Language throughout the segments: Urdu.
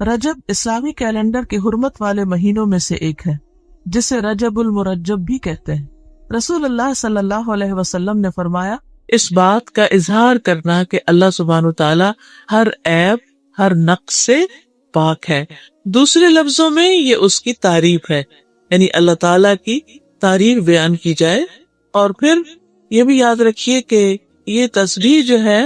رجب اسلامی کیلنڈر کے حرمت والے مہینوں میں سے ایک ہے، جسے رجب المرجب بھی کہتے ہیں۔ رسول اللہ صلی اللہ علیہ وسلم نے فرمایا، اس بات کا اظہار کرنا کہ اللہ سبحانہ وتعالی ہر عیب، ہر نقص سے پاک ہے۔ دوسرے لفظوں میں یہ اس کی تعریف ہے، یعنی اللہ تعالیٰ کی تعریف بیان کی جائے۔ اور پھر یہ بھی یاد رکھیے کہ یہ تسبیح جو ہے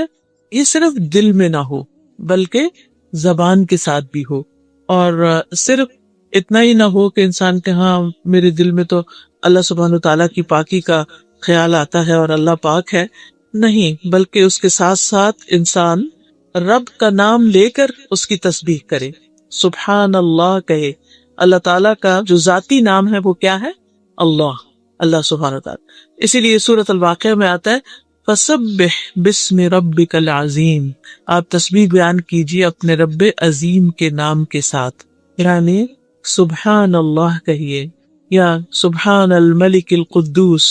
یہ صرف دل میں نہ ہو بلکہ زبان کے ساتھ بھی ہو، اور صرف اتنا ہی نہ ہو کہ انسان کے ہاں میرے دل میں تو اللہ سبحانہ تعالیٰ کی پاکی کا خیال آتا ہے اور اللہ پاک ہے، نہیں، بلکہ اس کے ساتھ ساتھ انسان رب کا نام لے کر اس کی تسبیح کرے، سبحان اللہ کہے۔ اللہ تعالیٰ کا جو ذاتی نام ہے وہ کیا ہے؟ اللہ، اللہ سبحانہ تعالیٰ۔ اسی لیے سورۃ الواقعہ میں آتا ہے فَسَبِّحْ بِاسْمِ رَبِّكَ الْعَظِيمِ، آپ تسبیح بیان کیجیے اپنے رب عظیم کے نام کے ساتھ، یعنی سبحان اللہ کہیے یا سبحان الملک القدوس،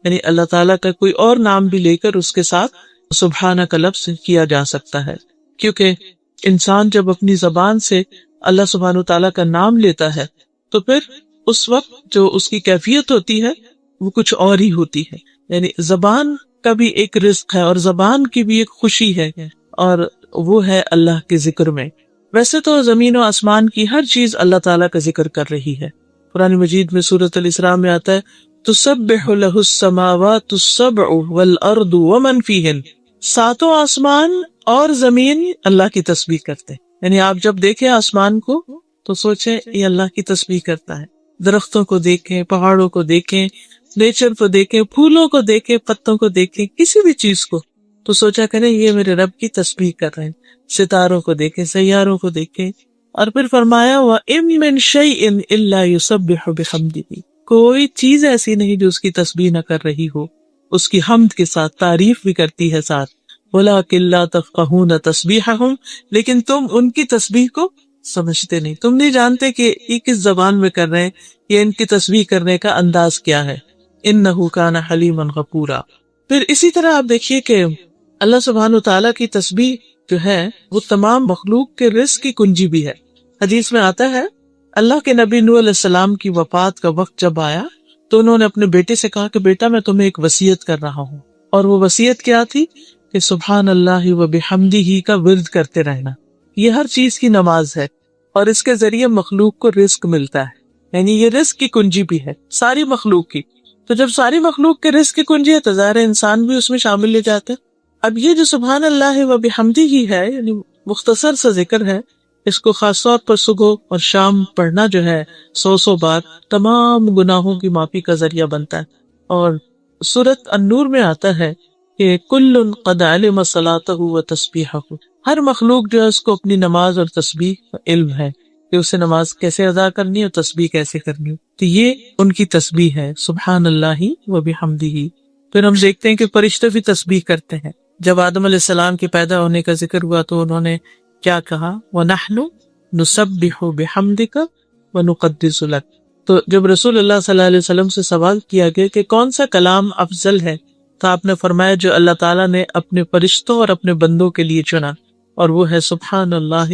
یعنی اللہ تعالیٰ کا کوئی اور نام بھی لے کر اس کے ساتھ سبحانہ کا لفظ کیا جا سکتا ہے، کیونکہ انسان جب اپنی زبان سے اللہ سبحانہ تعالیٰ کا نام لیتا ہے تو پھر اس وقت جو اس کی کیفیت ہوتی ہے وہ کچھ اور ہی ہوتی ہے، یعنی زبان کا بھی ایک رزق ہے اور زبان کی بھی ایک خوشی ہے، اور وہ ہے اللہ کے ذکر میں۔ ویسے تو زمین و آسمان کی ہر چیز اللہ تعالیٰ کا ذکر کر رہی ہے۔ قرآن مجید میں سورۃ الاسراء میں آتا ہے تسبح لہ السماوات السبع والارض ومن فیہن، ساتوں آسمان اور زمین اللہ کی تسبیح کرتے ہیں، یعنی آپ جب دیکھیں آسمان کو تو سوچیں یہ اللہ کی تسبیح کرتا ہے، درختوں کو دیکھیں، پہاڑوں کو دیکھیں، نیچر کو دیکھیں، پھولوں کو دیکھیں، پتوں کو دیکھیں، کسی بھی چیز کو تو سوچا کریں یہ میرے رب کی تسبیح کر رہے ہیں۔ ستاروں کو دیکھیں، سیاروں کو دیکھیں، اور پھر فرمایا وَإِن مِّن شَيْءٍ إِلَّا يُسَبِّحُ بِحَمْدِهِ، کوئی چیز ایسی نہیں جو اس کی تسبیح نہ کر رہی ہو، اس کی حمد کے ساتھ تعریف بھی کرتی ہے ساتھ۔ وَلَٰكِن لَّا تَفْقَهُونَ تَسْبِيحَهُمْ، لیکن تم ان کی تسبیح کو سمجھتے نہیں، تم نہیں جانتے کہ یہ کس زبان میں کر رہے ہیں، یہ ان کی تسبیح کرنے کا انداز کیا ہے۔ إِنَّهُ كَانَ حَلِيمًا غَفُورًا۔ پھر اسی طرح آپ دیکھیے کہ اللہ سبحانہ تعالیٰ کی تسبیح جو ہے وہ تمام مخلوق کے رزق کی کنجی بھی ہے۔ حدیث میں آتا ہے اللہ کے نبی نوح علیہ السلام کی وفات کا وقت جب آیا تو انہوں نے اپنے بیٹے سے کہا کہ بیٹا میں تمہیں ایک وصیت کر رہا ہوں، اور وہ وصیت کیا تھی کہ سبحان اللہ و بحمدہ کا ورد کرتے رہنا۔ یہ ہر چیز کی نماز ہے اور اس کے ذریعے مخلوق کو رزق ملتا ہے، یعنی یہ رزق کی کنجی بھی ہے ساری مخلوق کی۔ تو جب ساری مخلوق کے رزق کی کنجی ہے تو ظاہر انسان بھی اس میں شامل لے جاتے ہیں۔ اب یہ جو سبحان اللہ و بحمدہ ہے، یعنی مختصر سا ذکر ہے، اس کو خاص طور پر صبح اور شام پڑھنا جو ہے 100 بار تمام گناہوں کی معافی کا ذریعہ بنتا ہے۔ اور سورۃ النور میں آتا ہے کہ کل قد علم صلاتہ و تسبیحہ، ہر مخلوق جو ہے اس کو اپنی نماز اور تسبیح کا علم ہے کہ اسے نماز کیسے ادا کرنی ہے اور تسبیح کیسے کرنی ہے، تو یہ ان کی تسبیح ہے سبحان اللہ و بحمدہ۔ پھر ہم دیکھتے ہیں کہ فرشتے بھی تسبیح کرتے ہیں۔ جب آدم علیہ السلام کے پیدا ہونے کا ذکر ہوا تو انہوں نے کیا کہا وَنَحْنُ نُسَبِّحُ بِحَمْدِكَ وَنُقَدِّسُ لَكَ۔ تو جب رسول اللہ صلی اللہ علیہ وسلم سے سوال کیا گیا کہ کون سا کلام افضل ہے تو آپ نے فرمایا جو اللہ تعالیٰ نے اپنے فرشتوں اور اپنے بندوں کے لیے چنا، اور وہ ہے سبحان اللہ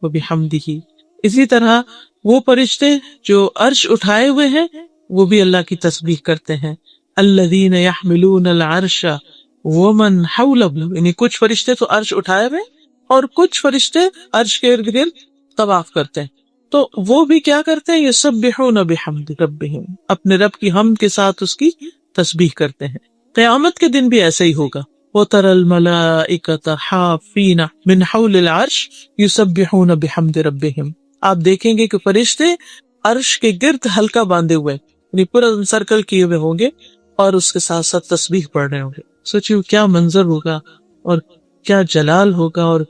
و بحمدہ۔ اسی طرح وہ فرشتے جو عرش اٹھائے ہوئے ہیں وہ بھی اللہ کی تسبیح کرتے ہیں، الذین یحملون العرش ومن حولہ، یعنی کچھ فرشتے تو عرش اٹھائے ہوئے اور کچھ فرشتے عرش کے ارد گرد طواف کرتے ہیں، تو وہ بھی کیا کرتے ہیں یسبحون بحمد ربہم، اپنے رب کی حمد کے ساتھ اس کی تسبیح کرتے ہیں۔ قیامت کے دن بھی ایسے ہی ہوگا، وَتَرَى الْمَلَائِكَةَ حَافِّينَ مِنْ حَوْلِ الْعَرْشِ يُسَبِّحُونَ بِحَمْدِ رَبِّهِمْ، آپ دیکھیں گے کہ فرشتے عرش کے گرد حلقہ باندھے ہوئے یعنی پورا سرکل کیے ہوئے ہوں گے اور اس کے ساتھ ساتھ تسبیح پڑھ رہے ہوں گے۔ سوچیے کیا منظر ہوگا اور کیا جلال ہوگا اور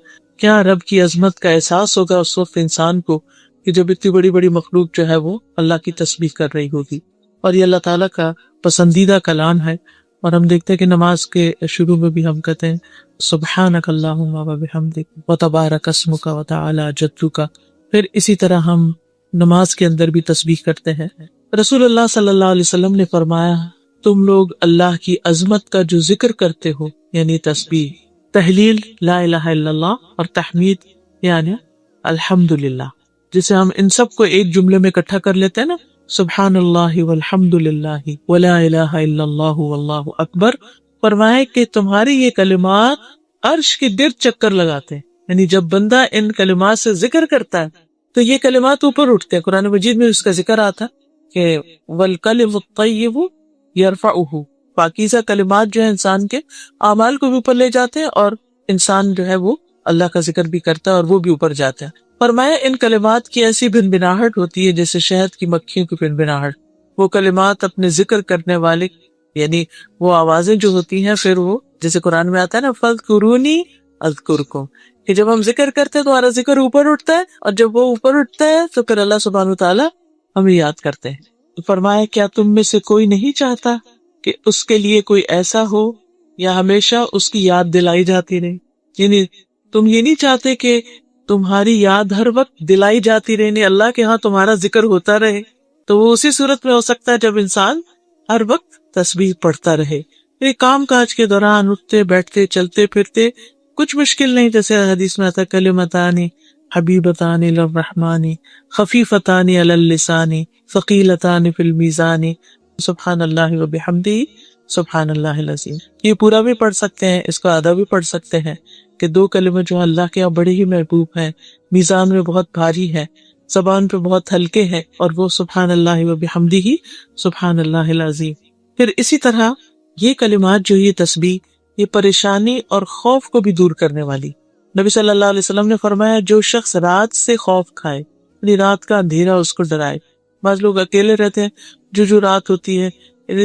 کیا رب کی عظمت کا احساس ہوگا اس وقت انسان کو کہ جب اتنی بڑی بڑی مخلوق جو ہے وہ اللہ کی تسبیح کر رہی ہوگی۔ اور یہ اللہ تعالیٰ کا پسندیدہ کلام ہے، اور ہم دیکھتے ہیں کہ نماز کے شروع میں بھی ہم کہتے ہیں سبحانک اللہم و بحمدک وتبارک اسمک وتعالی جدک۔ پھر اسی طرح ہم نماز کے اندر بھی تسبیح کرتے ہیں۔ رسول اللہ صلی اللہ علیہ وسلم نے فرمایا تم لوگ اللہ کی عظمت کا جو ذکر کرتے ہو، یعنی تسبیح، تحلیل لا الہ الا اللہ اور تحمید یعنی الحمدللہ، جسے ہم ان سب کو ایک جملے میں اکٹھا کر لیتے ہیں نا، سبحان اللہ والحمدللہ ولا الہ الا اللہ واللہ اکبر. فرمائے کہ تمہاری یہ کلمات عرش کے گرد چکر لگاتے ہیں. یعنی جب بندہ ان کلمات سے ذکر کرتا ہے تو یہ کلمات اوپر اٹھتے ہیں. قرآن مجید میں اس کا ذکر آتا کہ والکلم الطیب یرفعہ، پاکیزہ کلمات جو ہے انسان کے اعمال کو بھی اوپر لے جاتے ہیں، اور انسان جو ہے وہ اللہ کا ذکر بھی کرتا ہے اور وہ بھی اوپر جاتا ہے. فرمایا ان کلمات کی ایسی بنبناہٹ ہوتی ہے جیسے شہد کی مکھیوں کی بنبناہٹ. وہ کلمات اپنے ذکر کرنے والے، یعنی وہ آوازیں جو ہوتی ہیں، پھر وہ جیسے قرآن میں آتا ہے نا فَاذْكُرُونِي اذکرکم، کہ جب ہم ذکر کرتے ہیں تو ہمارا ذکر اوپر اٹھتا ہے، اور جب وہ اوپر اٹھتا ہے تو پھر اللہ سبحانہ وتعالی ہمیں یاد کرتے ہیں. فرمایا کیا تم میں سے کوئی نہیں چاہتا کہ اس کے لیے کوئی ایسا ہو یا ہمیشہ اس کی یاد دلائی جاتی رہے؟ یعنی تم یہ نہیں چاہتے کہ تمہاری یاد ہر وقت دلائی جاتی رہے، یعنی اللہ کے ہاں تمہارا ذکر ہوتا رہے. تو وہ اسی صورت میں ہو سکتا ہے جب انسان ہر وقت تسبیح پڑھتا رہے. یہ کام کاج کے دوران اٹھتے بیٹھتے چلتے پھرتے کچھ مشکل نہیں، جیسے حدیث میں آتا کلمتان حبیبتان الی الرحمن خفیفتان علی اللسان ثقیلتان فی المیزان سبحان اللہ وبحمدہ سبحان اللہ العظیم. یہ پورا بھی پڑھ سکتے ہیں، اس کا آدھا بھی پڑھ سکتے ہیں کہ دو کلمے جو اللہ کے یہاں بڑے ہی محبوب ہیں، میزان میں بہت بھاری ہے، زبان پہ بہت ہلکے ہیں، اور وہ سبحان اللہ وبحمدہ سبحان اللہ العظیم. پھر اسی طرح یہ کلمات جو یہ تسبیح، یہ پریشانی اور خوف کو بھی دور کرنے والی. نبی صلی اللہ علیہ وسلم نے فرمایا جو شخص رات سے خوف کھائے، یعنی رات کا اندھیرا اس کو ڈرائے. بعض لوگ اکیلے رہتے ہیں، جو رات ہوتی ہے،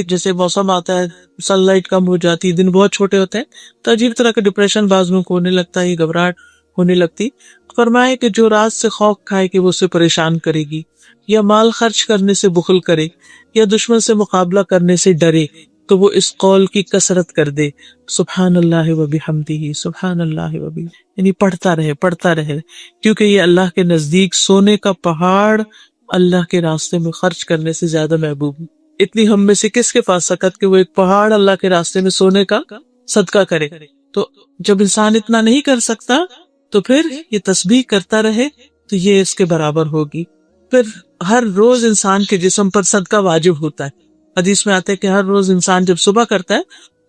جیسے موسم آتا ہے سن لائٹ کم ہو جاتی، دن بہت چھوٹے ہوتے ہیں، تو عجیب طرح کا ڈپریشن بعض لوگوں کو ہونے لگتا ہے، یہ گھبراہٹ ہونے لگتی. فرمائے کہ جو رات سے خوف کھائے کہ وہ اسے پریشان کرے گی، یا مال خرچ کرنے سے بخل کرے، یا دشمن سے مقابلہ کرنے سے ڈرے، تو وہ اس قول کی کثرت کر دے سبحان اللہ وبحمدہ سبحان اللہ وبحمدہ، یعنی پڑھتا رہے، کیونکہ یہ اللہ کے نزدیک سونے کا پہاڑ اللہ کے راستے میں خرچ کرنے سے زیادہ محبوب ہے. اتنی ہم میں سے کس کے پاس سکت کہ وہ ایک پہاڑ اللہ کے راستے میں سونے کا صدقہ کرے؟ تو جب انسان اتنا نہیں کر سکتا تو پھر یہ تسبیح کرتا رہے تو یہ اس کے برابر ہوگی. پھر ہر روز انسان کے جسم پر صدقہ واجب ہوتا ہے. حدیث میں آتا ہے کہ ہر روز انسان جب صبح کرتا ہے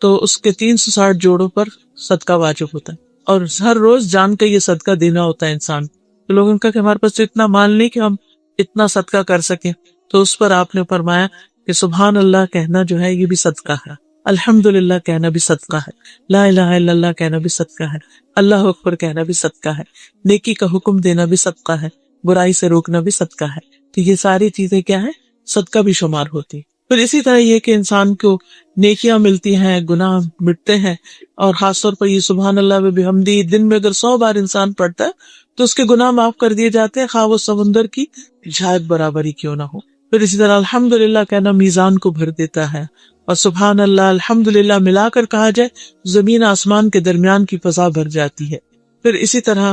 تو اس کے 360 جوڑوں پر صدقہ واجب ہوتا ہے، اور ہر روز جان کے یہ صدقہ دینا ہوتا ہے انسان. تو لوگوں کا کہ ہمارے پاس تو اتنا مال نہیں کہ ہم اتنا صدقہ کر سکیں، تو اس پر آپ نے فرمایا کہ سبحان اللہ کہنا جو ہے یہ بھی صدقہ ہے، الحمدللہ کہنا بھی صدقہ ہے، لا الہ الا اللہ کہنا بھی صدقہ ہے، اللہ اکبر کہنا بھی صدقہ ہے، نیکی کا حکم دینا بھی صدقہ ہے، برائی سے روکنا بھی صدقہ ہے. تو یہ ساری چیزیں کیا ہیں؟ صدقہ بھی شمار ہوتی. پھر اسی طرح یہ کہ انسان کو نیکیاں ملتی ہیں، گناہ مٹتے ہیں، اور خاص طور پر یہ سبحان اللہ وبحمدہ دن میں اگر 100 بار انسان پڑھتا ہے تو اس کے گناہ معاف کر دیے جاتے ہیں، خواہ وہ سمندر کی جھاگ برابر ہی کیوں نہ ہو. پھر اسی طرح الحمدللہ کہنا میزان کو بھر دیتا ہے، اور سبحان اللہ الحمدللہ ملا کر کہا جائے زمین آسمان کے درمیان کی فضا بھر جاتی ہے. پھر اسی طرح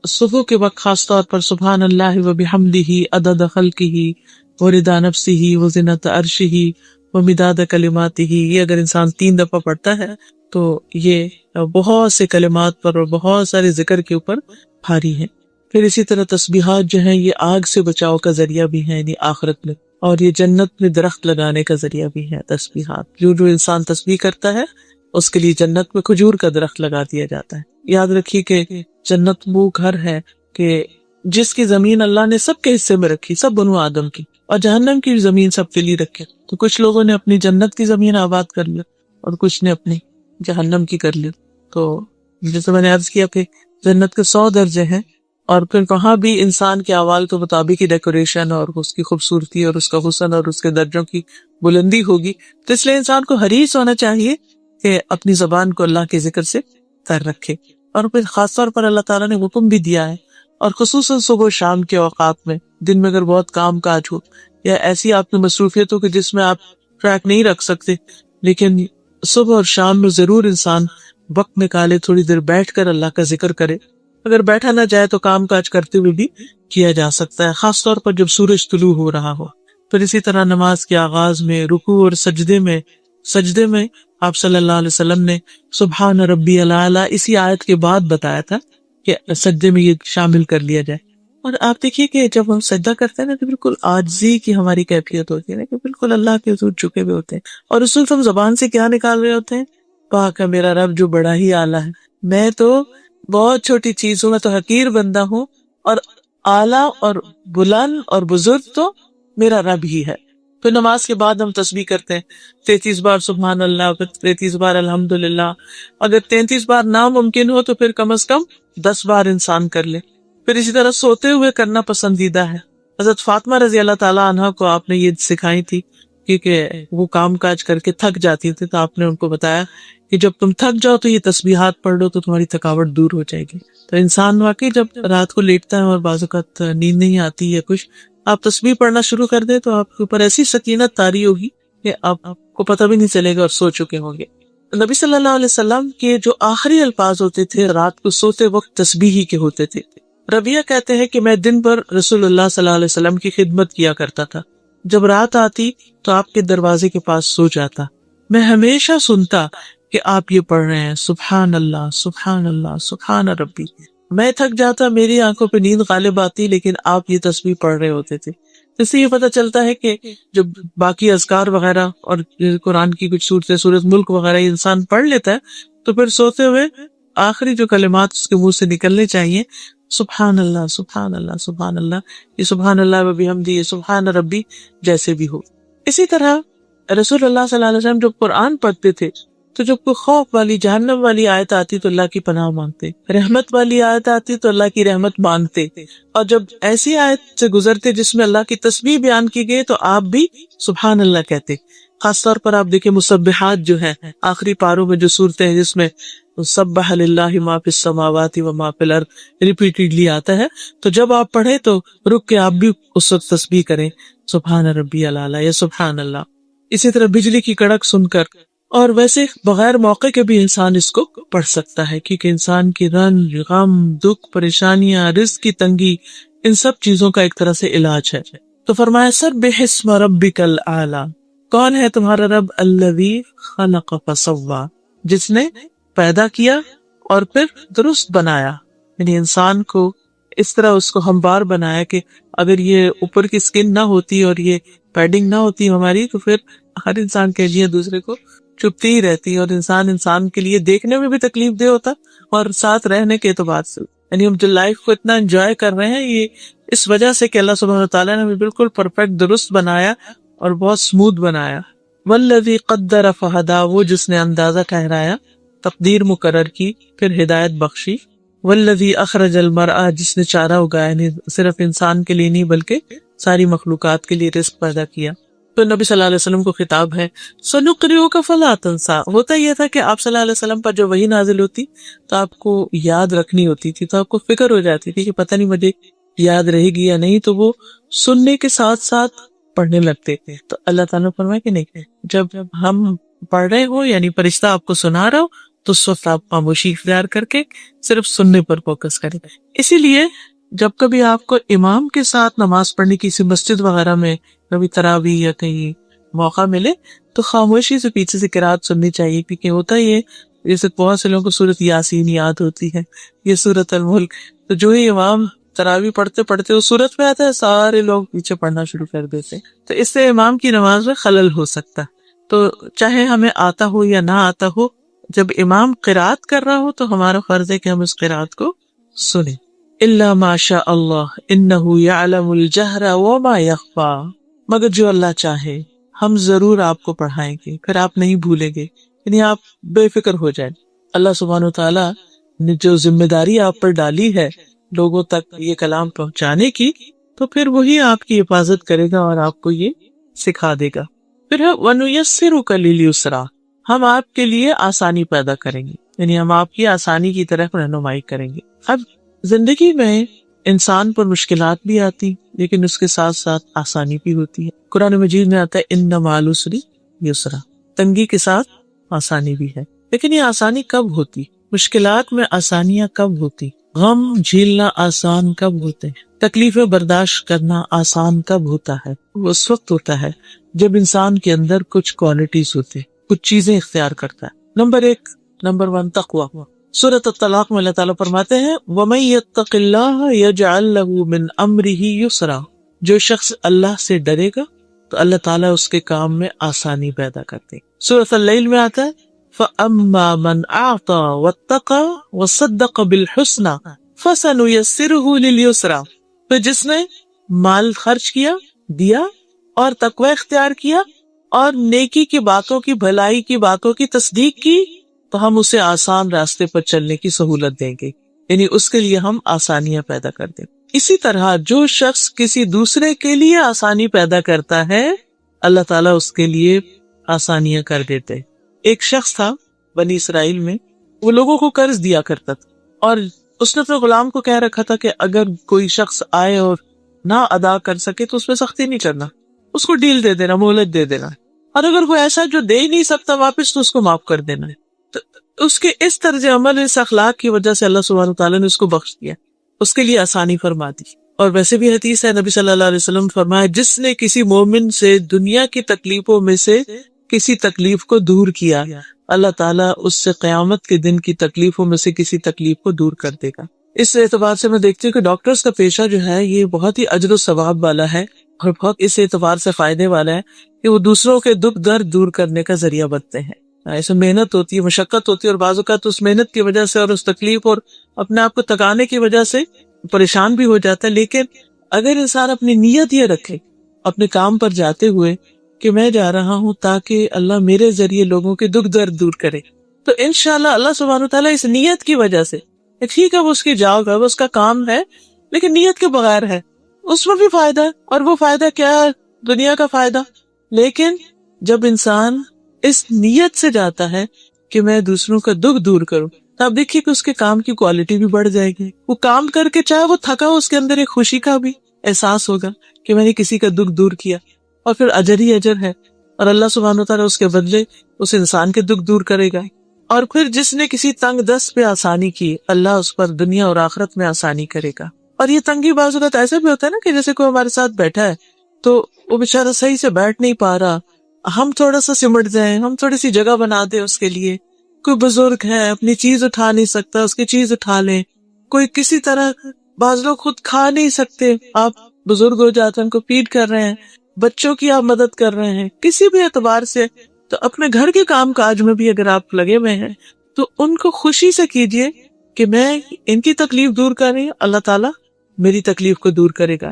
صبح کے وقت خاص طور پر سبحان اللہ وبحمدہ عدد خلقہ ورضا نفسہ وزنۃ عرشہ ومداد کلماتہ، یہ اگر انسان 3 دفعہ پڑھتا ہے تو یہ بہت سے کلمات پر اور بہت سارے ذکر کے اوپر بھاری ہے. پھر اسی طرح تسبیحات جو ہیں یہ آگ سے بچاؤ کا ذریعہ بھی ہیں، یعنی آخرت میں، اور یہ جنت میں درخت لگانے کا ذریعہ بھی ہے تسبیحات. جو انسان تسبیح کرتا ہے اس کے لیے جنت میں کھجور کا درخت لگا دیا جاتا ہے. یاد رکھیے کہ جنت وہ گھر ہے کہ جس کی زمین اللہ نے سب کے حصے میں رکھی، سب بنو آدم کی، اور جہنم کی زمین سب کے لیے رکھے. تو کچھ لوگوں نے اپنی جنت کی زمین آباد کر لیا اور کچھ نے اپنی جہنم کی کر لی. تو جیسے میں نے عرض کیا کہ جنت کے 100 درجے ہیں، اور پھر وہاں بھی انسان کے اعمال کے مطابق کی ڈیکوریشن اور اس کی خوبصورتی اور اس کا حسن اور اس کے درجوں کی بلندی ہوگی. تو اس لیے انسان کو حریص ہونا چاہیے کہ اپنی زبان کو اللہ کے ذکر سے تر رکھے. اور پھر خاص طور پر اللہ تعالیٰ نے حکم بھی دیا ہے، اور خصوصاً صبح و شام کے اوقات میں، دن میں اگر بہت کام کاج ہو یا ایسی آپ کی مصروفیت ہو کہ جس میں آپ ٹریک نہیں رکھ سکتے، لیکن صبح اور شام میں ضرور انسان وقت نکالے، تھوڑی دیر بیٹھ کر اللہ کا ذکر کرے. اگر بیٹھا نہ جائے تو کام کاج کرتے ہوئے بھی کیا جا سکتا ہے، خاص طور پر جب سورج طلوع ہو رہا ہو. پھر اسی طرح نماز کے آغاز میں، رکوع اور سجدے میں آپ صلی اللہ علیہ وسلم نے سبحان ربی الاعلیٰ اسی آیت کے بعد بتایا تھا کہ سجدے میں یہ شامل کر لیا جائے. اور آپ دیکھیے کہ جب ہم سجدہ کرتے ہیں نا تو بالکل عاجزی کی ہماری کیفیت ہوتی ہے نا، کہ بالکل اللہ کے حضور جھکے ہوئے ہوتے ہیں، اور اس وقت ہم زبان سے کیا نکال رہے ہوتے ہیں؟ پاک ہے میرا رب جو بڑا ہی اعلیٰ ہے، میں تو بہت چھوٹی چیز ہوں، میں تو حقیر بندہ ہوں، اور اعلیٰ اور بلند اور بزرگ تو میرا رب ہی ہے۔ پھر نماز کے بعد ہم تسبیح کرتے ہیں 33 بار سبحان اللہ، پھر 33 بار الحمدللہ۔ اگر 33 بار ناممکن ہو تو پھر کم از کم 10 بار انسان کر لے۔ پھر اسی طرح سوتے ہوئے کرنا پسندیدہ ہے۔ حضرت فاطمہ رضی اللہ تعالیٰ عنہ کو آپ نے یہ سکھائی تھی، کیونکہ وہ کام کاج کر کے تھک جاتی تھی، تو آپ نے ان کو بتایا کہ جب تم تھک جاؤ تو یہ تسبیحات پڑھ لو تو تمہاری تھکاوٹ دور ہو جائے گی۔ تو انسان واقعی جب رات کو لیٹتا ہے اور بعض اوقات نیند نہیں آتی یا کچھ، آپ تسبیح پڑھنا شروع کر دیں تو آپ کے اوپر ایسی سکینت طاری ہوگی کہ آپ کو پتہ بھی نہیں چلے گا اور سو چکے ہوں گے۔ نبی صلی اللہ علیہ وسلم کے جو آخری الفاظ ہوتے تھے رات کو سوتے وقت تسبیح ہی کے ہوتے تھے۔ ربیہ کہتے ہیں کہ میں دن بھر رسول اللہ صلی اللہ علیہ وسلم کی خدمت کیا کرتا تھا، جب رات آتی تو آپ کے دروازے کے پاس سو جاتا، میں ہمیشہ سنتا کہ آپ یہ پڑھ رہے ہیں سبحان اللہ سبحان اللہ سبحان ربی۔ میں تھک جاتا، میری آنکھوں پہ نیند غالب آتی، لیکن آپ یہ تسبیح پڑھ رہے ہوتے تھے۔ اس سے یہ پتہ چلتا ہے کہ جب باقی اذکار وغیرہ اور قرآن کی کچھ صورتیں، سورۃ ملک وغیرہ یہ انسان پڑھ لیتا ہے تو پھر سوتے ہوئے آخری جو کلمات اس کے منہ سے نکلنے چاہیے سبحان اللہ سبحان اللہ سبحان اللہ، یہ سبحان اللہ و بحمدہ، یہ سبحان ربی جیسے بھی ہو۔ اسی طرح رسول اللہ صلی اللہ علیہ وسلم جب قرآن پڑھتے تھے تو جب کوئی خوف والی جہنم والی آیت آتی تو اللہ کی پناہ مانگتے، رحمت والی آیت آتی تو اللہ کی رحمت مانگتے، اور جب ایسی آیت سے گزرتے جس میں اللہ کی تسبیح بیان کی گئی تو آپ بھی سبحان اللہ کہتے۔ خاص طور پر آپ دیکھیں مسبحات جو ہیں آخری پاروں میں جو صورتیں ہیں جس میں سبح للہ ما فی السماوات و ما فی الارض ریپیٹیڈلی آتا ہے، تو جب آپ پڑھیں تو رک کے آپ بھی اس وقت تسبیح کریں سبحان ربی الاعلی یا سبحان اللہ۔ اسی طرح بجلی کی کڑک سن کر، اور ویسے بغیر موقع کے بھی انسان اس کو پڑھ سکتا ہے، کیونکہ انسان کی رنج، غم، دکھ، پریشانیاں، رزق کی تنگی، ان سب چیزوں کا ایک طرح سے علاج ہے۔ تو فرمایا سبح اسم ربک الاعلی، کون ہے تمہارا رب؟ الذی خلق فسوی، جس نے پیدا کیا اور پھر درست بنایا، یعنی انسان کو اس طرح اس کو ہموار بنایا کہ اگر یہ اوپر کی سکن نہ ہوتی اور یہ پیڈنگ نہ ہوتی ہماری تو پھر ہر انسان کے لیے دوسرے کو چپتی ہی رہتی، اور انسان کے لیے دیکھنے میں بھی تکلیف دہ ہوتا اور ساتھ رہنے کے اعتبار سے، یعنی ہم جو لائف کو اتنا انجوائے کر رہے ہیں یہ اس وجہ سے کہ اللہ سبحانہ وتعالیٰ نے ہمیں بالکل پرفیکٹ درست بنایا اور بہت سموتھ بنایا۔ والذی قدر فہدی، وہ جس نے اندازہ ٹھہرایا، تقدیر مقرر کی، پھر ہدایت بخشی۔ والذی اخرج المرعی، جس نے چارہ اگایا، یعنی صرف انسان کے لیے نہیں بلکہ ساری مخلوقات کے لیے رزق پیدا کیا۔ تو نبی صلی اللہ علیہ وسلم کو خطاب ہے سنقرئک فلا تنسیٰ۔ ہوتا یہ تھا کہ آپ صلی اللہ علیہ وسلم پر جو وحی نازل ہوتی تو آپ کو یاد رکھنی ہوتی تھی، تو آپ کو فکر ہو جاتی تھی کہ پتہ نہیں مجھے یاد رہے گی یا نہیں، تو وہ سننے کے ساتھ ساتھ پڑھنے لگتے تھے۔ تو اللہ تعالیٰ نے فرمایا کہ نہیں، جب ہم پڑھ رہے ہو یعنی فرشتہ آپ کو سنا رہا ہو تو اس وقت آپ خاموشی اختیار کر کے صرف سننے پر فوکس کریں۔ اسی لیے جب کبھی آپ کو امام کے ساتھ نماز پڑھنے کی، کسی مسجد وغیرہ میں کبھی تراویح یا کہیں موقع ملے تو خاموشی سے پیچھے سے قرات سننی چاہیے، کیونکہ ہوتا یہ جیسے بہت سے لوگوں کو سورۃ یاسین یاد ہوتی ہے، یہ سورۃ الملک، تو جو ہی امام تراویح پڑھتے پڑھتے اس سورت میں آتا ہے سارے لوگ پیچھے پڑھنا شروع کر دیتے، تو اس سے امام کی نماز میں خلل ہو سکتا ہے۔ تو چاہے ہمیں آتا ہو یا نہ آتا ہو، جب امام قرات کر رہا ہو تو ہمارا فرض ہے کہ ہم اس قرات کو سنیں۔ الا ما شاء اللہ انہ یعلم الجہر وما یخفی، مگر جو اللہ چاہے ہم ضرور آپ کو پڑھائیں گے، پھر آپ نہیں بھولیں گے، یعنی آپ بے فکر ہو جائیں۔ اللہ سبحانہ وتعالیٰ نے جو ذمہ داری آپ پر ڈالی ہے لوگوں تک یہ کلام پہنچانے کی، تو پھر وہی آپ کی حفاظت کرے گا اور آپ کو یہ سکھا دے گا۔ پھر ہے وَنُيَسِّرُكَ لِلْيُسْرَىٰ، ہم آپ کے لیے آسانی پیدا کریں گے، یعنی ہم آپ کی آسانی کی طرف رہنمائی کریں گے۔ اب زندگی میں انسان پر مشکلات بھی آتی لیکن اس کے ساتھ ساتھ آسانی بھی ہوتی ہے۔ قرآن مجید میں آتا ہے اِنَّ مَعَ الْعُسْرِ یُسْرًا، تنگی کے ساتھ آسانی بھی ہے۔ لیکن یہ آسانی کب ہوتی؟ مشکلات میں آسانیاں کب ہوتی؟ غم جھیلنا آسان کب ہوتے ہیں؟ تکلیفیں برداشت کرنا آسان کب ہوتا ہے؟ وہ اس وقت ہوتا ہے جب انسان کے اندر کچھ کوالٹیز ہوتے، کچھ چیزیں اختیار کرتا ہے۔ نمبر 1 تقوی، سورۃ الطلاق میں اللہ تعالیٰ فرماتے ہیں وَمَن يَتَّقِ اللَّهَ يَجْعَل لَّهُ مِنْ أَمْرِهِ يُسْرًا، جو شخص اللہ سے ڈرے گا تو اللہ تعالیٰ اس کے کام میں آسانی پیدا کرتے ہیں۔ سورۃ اللیل میں آتا ہے فَأَمَّا مَنْ أَعْطَى وَاتَّقَى وَصَدَّقَ بِالْحُسْنَى فَسَنُيَسِّرُهُ لِلْيُسْرَى، تو جس نے مال خرچ کیا، دیا اور تقوی اختیار کیا اور نیکی کی باتوں کی، بھلائی کی باتوں کی تصدیق کی تو ہم اسے آسان راستے پر چلنے کی سہولت دیں گے، یعنی اس کے لیے ہم آسانیاں پیدا کر دیں۔ اسی طرح جو شخص کسی دوسرے کے لیے آسانی پیدا کرتا ہے اللہ تعالیٰ اس کے لیے آسانیاں کر دیتے۔ ایک شخص تھا بنی اسرائیل میں، وہ لوگوں کو قرض دیا کرتا تھا اور اس نے اپنے غلام کو کہہ رکھا تھا کہ اگر کوئی شخص آئے اور نہ ادا کر سکے تو اس پہ سختی نہیں کرنا، اس کو ڈیل دے دینا، مہلت دے دینا، اور اگر کوئی ایسا جو دے ہی نہیں سکتا واپس تو اس کو معاف کر دینا ہے۔ تو اس کے اس طرز عمل، اس اخلاق کی وجہ سے اللہ سبحانہ وتعالیٰ نے اس کو بخش دیا، اس کے لیے آسانی فرما دی۔ اور ویسے بھی حدیث ہے، نبی صلی اللہ علیہ وسلم فرمایا جس نے کسی مومن سے دنیا کی تکلیفوں میں سے کسی تکلیف کو دور کیا، اللہ تعالیٰ اس سے قیامت کے دن کی تکلیفوں میں سے کسی تکلیف کو دور کر دے گا۔ اس اعتبار سے میں دیکھتی ہوں کہ ڈاکٹرز کا پیشہ جو ہے یہ بہت ہی اجر و ثواب والا ہے اور بہت اس اعتبار سے فائدے والا ہے کہ وہ دوسروں کے دکھ درد دور کرنے کا ذریعہ بنتے ہیں۔ اس میں محنت ہوتی ہے، مشقت ہوتی ہے، اور بعض اوقات اس محنت کی وجہ سے اور اس تکلیف اور اپنے آپ کو تکانے کی وجہ سے پریشان بھی ہو جاتا ہے، لیکن اگر انسان اپنی نیت یہ رکھے اپنے کام پر جاتے ہوئے کہ میں جا رہا ہوں تاکہ اللہ میرے ذریعے لوگوں کے دکھ درد دور کرے، تو انشاءاللہ اللہ سبحانہ وتعالیٰ اس نیت کی وجہ سے، ٹھیک ہے وہ اس کی جاب ہے، وہ اس کا کام ہے، لیکن نیت کے بغیر ہے، اس میں بھی فائدہ ہے، اور وہ فائدہ کیا ہے؟ دنیا کا فائدہ۔ لیکن جب انسان اس نیت سے جاتا ہے کہ میں دوسروں کا دکھ دور کروں، تو آپ دیکھیے کہ اس کے کام کی کوالٹی بھی بڑھ جائے گی، وہ کام کر کے چاہے وہ تھکا ہو، اس کے اندر ایک خوشی کا بھی احساس ہوگا کہ میں نے کسی کا دکھ دور کیا، اور پھر اجر ہی اجر ہے، اور اللہ سبحانہ وتعالیٰ اس کے بدلے اس انسان کے دکھ دور کرے گا۔ اور پھر جس نے کسی تنگ دست پہ آسانی کی، اللہ اس پر دنیا اور آخرت میں آسانی کرے گا۔ اور یہ تنگی بعض اوقات ایسے بھی ہوتا ہے نا کہ جیسے کوئی ہمارے ساتھ بیٹھا ہے تو وہ بیچارہ صحیح سے بیٹھ نہیں پا رہا، ہم تھوڑا سا سمٹ جائیں، ہم تھوڑی سی جگہ بنا دیں اس کے لیے۔ کوئی بزرگ ہے اپنی چیز اٹھا نہیں سکتا، اس کی چیز اٹھا لیں۔ کوئی کسی طرح، بعض لوگ خود کھا نہیں سکتے، آپ بزرگ ہو جاتے ہیں ان کو فیڈ کر رہے ہیں، بچوں کی آپ مدد کر رہے ہیں، کسی بھی اعتبار سے۔ تو اپنے گھر کے کام کاج میں بھی اگر آپ لگے ہوئے ہیں تو ان کو خوشی سے کیجئے کہ میں ان کی تکلیف دور کر رہی ہوں، اللہ تعالیٰ میری تکلیف کو دور کرے گا۔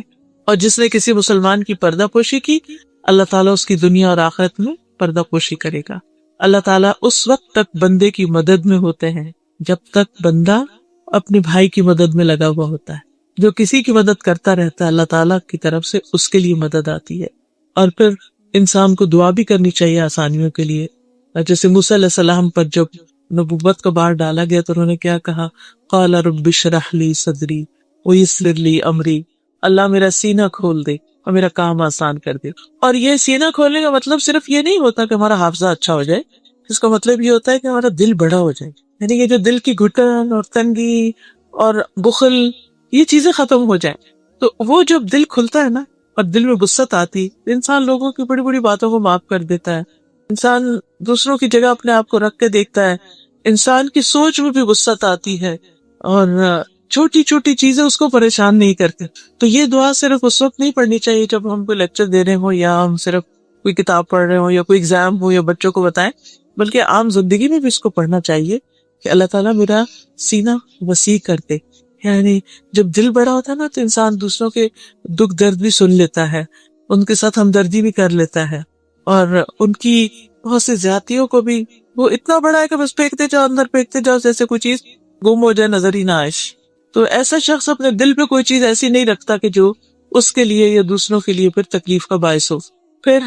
اور جس نے کسی مسلمان کی پردہ پوشی کی، اللہ تعالیٰ اس کی دنیا اور آخرت میں پردہ پوشی کرے گا۔ اللہ تعالیٰ اس وقت تک بندے کی مدد میں ہوتے ہیں جب تک بندہ اپنے بھائی کی مدد میں لگا ہوا ہوتا ہے۔ جو کسی کی مدد کرتا رہتا ہے اللہ تعالیٰ کی طرف سے اس کے لیے مدد آتی ہے۔ اور پھر انسان کو دعا بھی کرنی چاہیے آسانیوں کے لیے۔ جیسے موسیٰ علیہ السلام پر جب نبوت کا بار ڈالا گیا تو انہوں نے کیا کہا؟ قال رب اشرح لی صدری ویسر لی امری، اللہ میرا سینہ کھول دے اور میرا کام آسان کر دے۔ اور یہ سینہ کھولنے کا مطلب صرف یہ نہیں ہوتا کہ ہمارا حافظہ اچھا ہو جائے، اس کا مطلب یہ ہوتا ہے کہ ہمارا دل بڑا ہو جائے، یعنی کہ جو دل کی گھٹن اور تنگی اور بخل یہ چیزیں ختم ہو جائیں۔ تو وہ جب دل کھلتا ہے نا اور دل میں وسعت آتی، انسان لوگوں کی بڑی بڑی باتوں کو معاف کر دیتا ہے، انسان دوسروں کی جگہ اپنے آپ کو رکھ کے دیکھتا ہے، انسان کی سوچ میں بھی وسعت آتی ہے، اور چھوٹی چھوٹی چیزیں اس کو پریشان نہیں کرتے۔ تو یہ دعا صرف اس وقت نہیں پڑھنی چاہیے جب ہم کوئی لیکچر دے رہے ہوں یا ہم صرف کوئی کتاب پڑھ رہے ہوں یا کوئی ایگزام ہو یا بچوں کو بتائیں، بلکہ عام زندگی میں بھی اس کو پڑھنا چاہیے کہ اللہ تعالیٰ میرا سینہ وسیع کر دے۔ یعنی جب دل بڑا ہوتا ہے نا تو انسان دوسروں کے دکھ درد بھی سن لیتا ہے، ان کے ساتھ ہمدردی بھی کر لیتا ہے، اور ان کی بہت سی زیادتیوں کو بھی، وہ اتنا بڑا ہے کہ بس پھینکتے جاؤ، اندر پھینکتے جاؤ جیسے کوئی چیز گم ہو جائے، نظر ہی نہ آئے۔ تو ایسا شخص اپنے دل پہ کوئی چیز ایسی نہیں رکھتا کہ جو اس کے لیے یا دوسروں کے لیے پھر تکلیف کا باعث ہو۔ پھر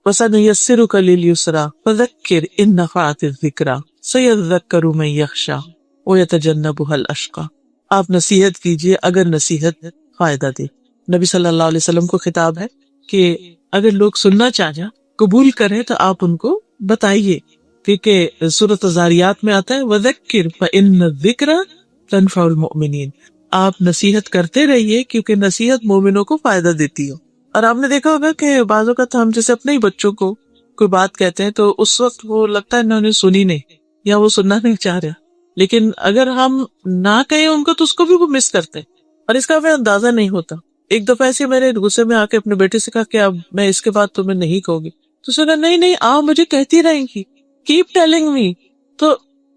وَسَنُيَسِّرُكَ لِلْيُسْرَىٰ فَذَكِّرْ إِن نَفَعَتِ الذِّكْرَىٰ سَيَذَّكَّرُ مَن يَخْشَىٰ وَيَتَجَنَّبُهَا الْأَشْقَىٰ۔ آپ نصیحت کیجئے اگر نصیحت فائدہ دے۔ نبی صلی اللہ علیہ وسلم کو خطاب ہے کہ اگر لوگ سننا چاہیں، قبول کریں تو آپ ان کو بتائیے، کیونکہ سورۃ الذاریات میں آتا ہے وَذَكِّرْ فَإِنَّ الذِّكْرَىٰ تنفع المؤمنین، آپ نصیحت کرتے رہیے کیونکہ نصیحت مومنوں کو فائدہ دیتی ہو۔ اور آپ نے دیکھا ہوگا کہ بعض اوقات ہم جیسے اپنے ہی بچوں کو کوئی بات کہتے ہیں تو اس وقت وہ لگتا ہے انہوں نے سنی نہیں یا وہ سننا نہیں چاہ رہا، لیکن اگر ہم نہ کہیں ان کو تو اس کو بھی وہ مس کرتے ہیں، اور اس کا ہمیں اندازہ نہیں ہوتا. ایک دفعہ ایسے میں نے غصے میں آ کے اپنے بیٹے سے کہا کہ اب میں اس کے بعد تمہیں نہیں کہوں گی، تو اس نے کہا نہیں نہیں آپ مجھے کہتی رہیں گی، کیپ ٹیلنگ می. تو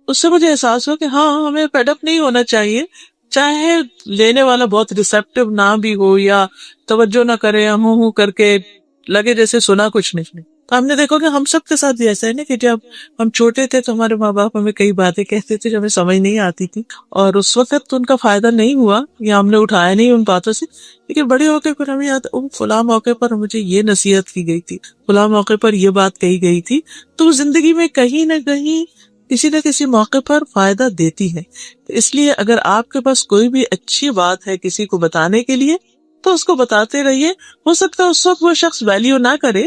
اس سے مجھے احساس ہوا کہ ہاں ہمیں فیڈ اپ نہیں ہونا چاہیے، چاہے لینے والا بہت ریسیپٹیو نہ بھی ہو یا توجہ نہ کرے، ہوں کر کے لگے جیسے سنا کچھ نہیں. تو ہم نے دیکھا کہ ہم سب کے ساتھ بھی ایسا ہے نا کہ جب ہم چھوٹے تھے تو ہمارے ماں باپ ہمیں کئی باتیں کہتے تھے جو ہمیں سمجھ نہیں آتی تھی، اور اس وقت تو ان کا فائدہ نہیں ہوا یا ہم نے اٹھایا نہیں ان باتوں سے، لیکن بڑے ہو کے پھر ہمیں یاد فلاں موقع پر مجھے یہ نصیحت کی گئی تھی، فلاں موقع پر یہ بات کہی گئی تھی. تو زندگی میں کہیں نہ کہیں کسی نہ کسی موقع پر فائدہ دیتی ہے. اس لیے اگر آپ کے پاس کوئی بھی اچھی بات ہے کسی کو بتانے کے لیے تو اس کو بتاتے رہیے. ہو سکتا ہے اس وقت وہ شخص ویلیو نہ کرے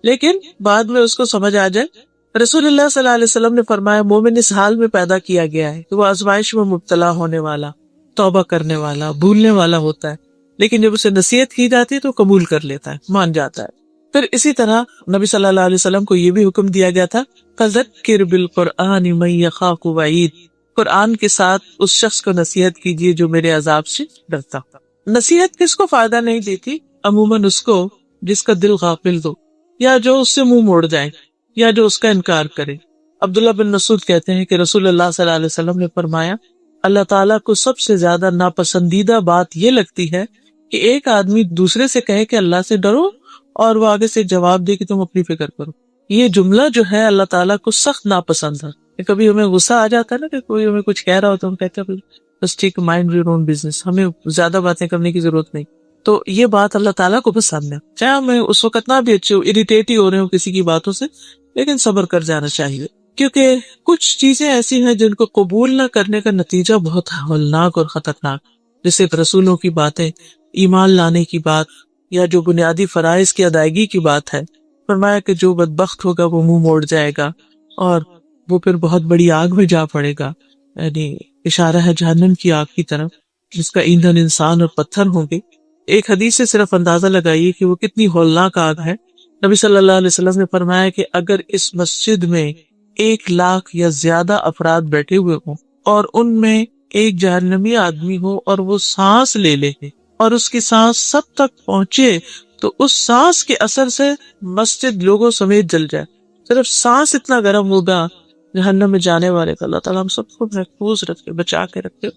لیکن بعد میں اس کو سمجھ آ جائے. رسول اللہ صلی اللہ علیہ وسلم نے فرمایا مومن اس حال میں پیدا کیا گیا ہے کہ وہ آزمائش میں مبتلا ہونے والا، توبہ کرنے والا، بھولنے والا ہوتا ہے، لیکن جب اسے نصیحت کی جاتی ہے تو قبول کر لیتا ہے، مان جاتا ہے. پھر اسی طرح نبی صلی اللہ علیہ وسلم کو یہ بھی حکم دیا گیا تھا فذکر بالقرآن من یخاف وعید، قرآن کے ساتھ اس شخص کو نصیحت کیجیے جو میرے عذاب سے ڈرتا. نصیحت کس کو فائدہ نہیں دیتی؟ عموماً اس کو جس کا دل غافل ہو، یا جو اس سے منہ موڑ جائے، یا جو اس کا انکار کرے. عبداللہ بن مسعود کہتے ہیں کہ رسول اللہ صلی اللہ علیہ وسلم نے فرمایا اللہ تعالیٰ کو سب سے زیادہ ناپسندیدہ بات یہ لگتی ہے کہ ایک آدمی دوسرے سے کہے کہ اللہ سے ڈرو اور وہ آگے سے جواب دے کہ تم اپنی فکر کرو. یہ جملہ جو ہے اللہ تعالیٰ کو سخت ناپسند ہے. کبھی ہمیں غصہ آ جاتا ہے نا کہ کوئی ہمیں کچھ کہہ رہا ہو تو ہم کہتے ہیں بس ٹھیک، مائنڈ یور اون بزنس، ہمیں زیادہ باتیں کرنے کی ضرورت نہیں. تو یہ بات اللہ تعالیٰ کو پسند ہے، چاہے ہمیں اس وقت نہ بھی اچھے ہو، اریٹیٹ ہی ہو رہے ہو کسی کی باتوں سے، لیکن صبر کر جانا چاہیے. کیونکہ کچھ چیزیں ایسی ہیں جن کو قبول نہ کرنے کا نتیجہ بہت ہولناک اور خطرناک، جیسے رسولوں کی باتیں، ایمان لانے کی بات، یا جو بنیادی فرائض کی ادائیگی کی بات ہے. فرمایا کہ جو بدبخت ہوگا وہ منہ موڑ جائے گا اور وہ پھر بہت بڑی آگ میں جا پڑے گا. یعنی اشارہ ہے جہنم کی آگ کی طرف جس کا ایندھن انسان اور پتھر ہوں گے. ایک حدیث سے صرف اندازہ لگائیے کہ وہ کتنی ہولناک آگ ہے. نبی صلی اللہ علیہ وسلم نے فرمایا کہ اگر اس مسجد میں 1,00,000 یا زیادہ افراد بیٹھے ہوئے ہوں اور ان میں ایک جہنمی آدمی ہو اور وہ سانس لے لے اور اس کی سانس سب تک پہنچے تو اس سانس کے اثر سے مسجد لوگوں سمیت جل جائے. صرف سانس اتنا گرم ہوگا جہنم میں جانے والے کا. اللہ تعالیٰ ہم سب کو محفوظ رکھے، بچا کے رکھے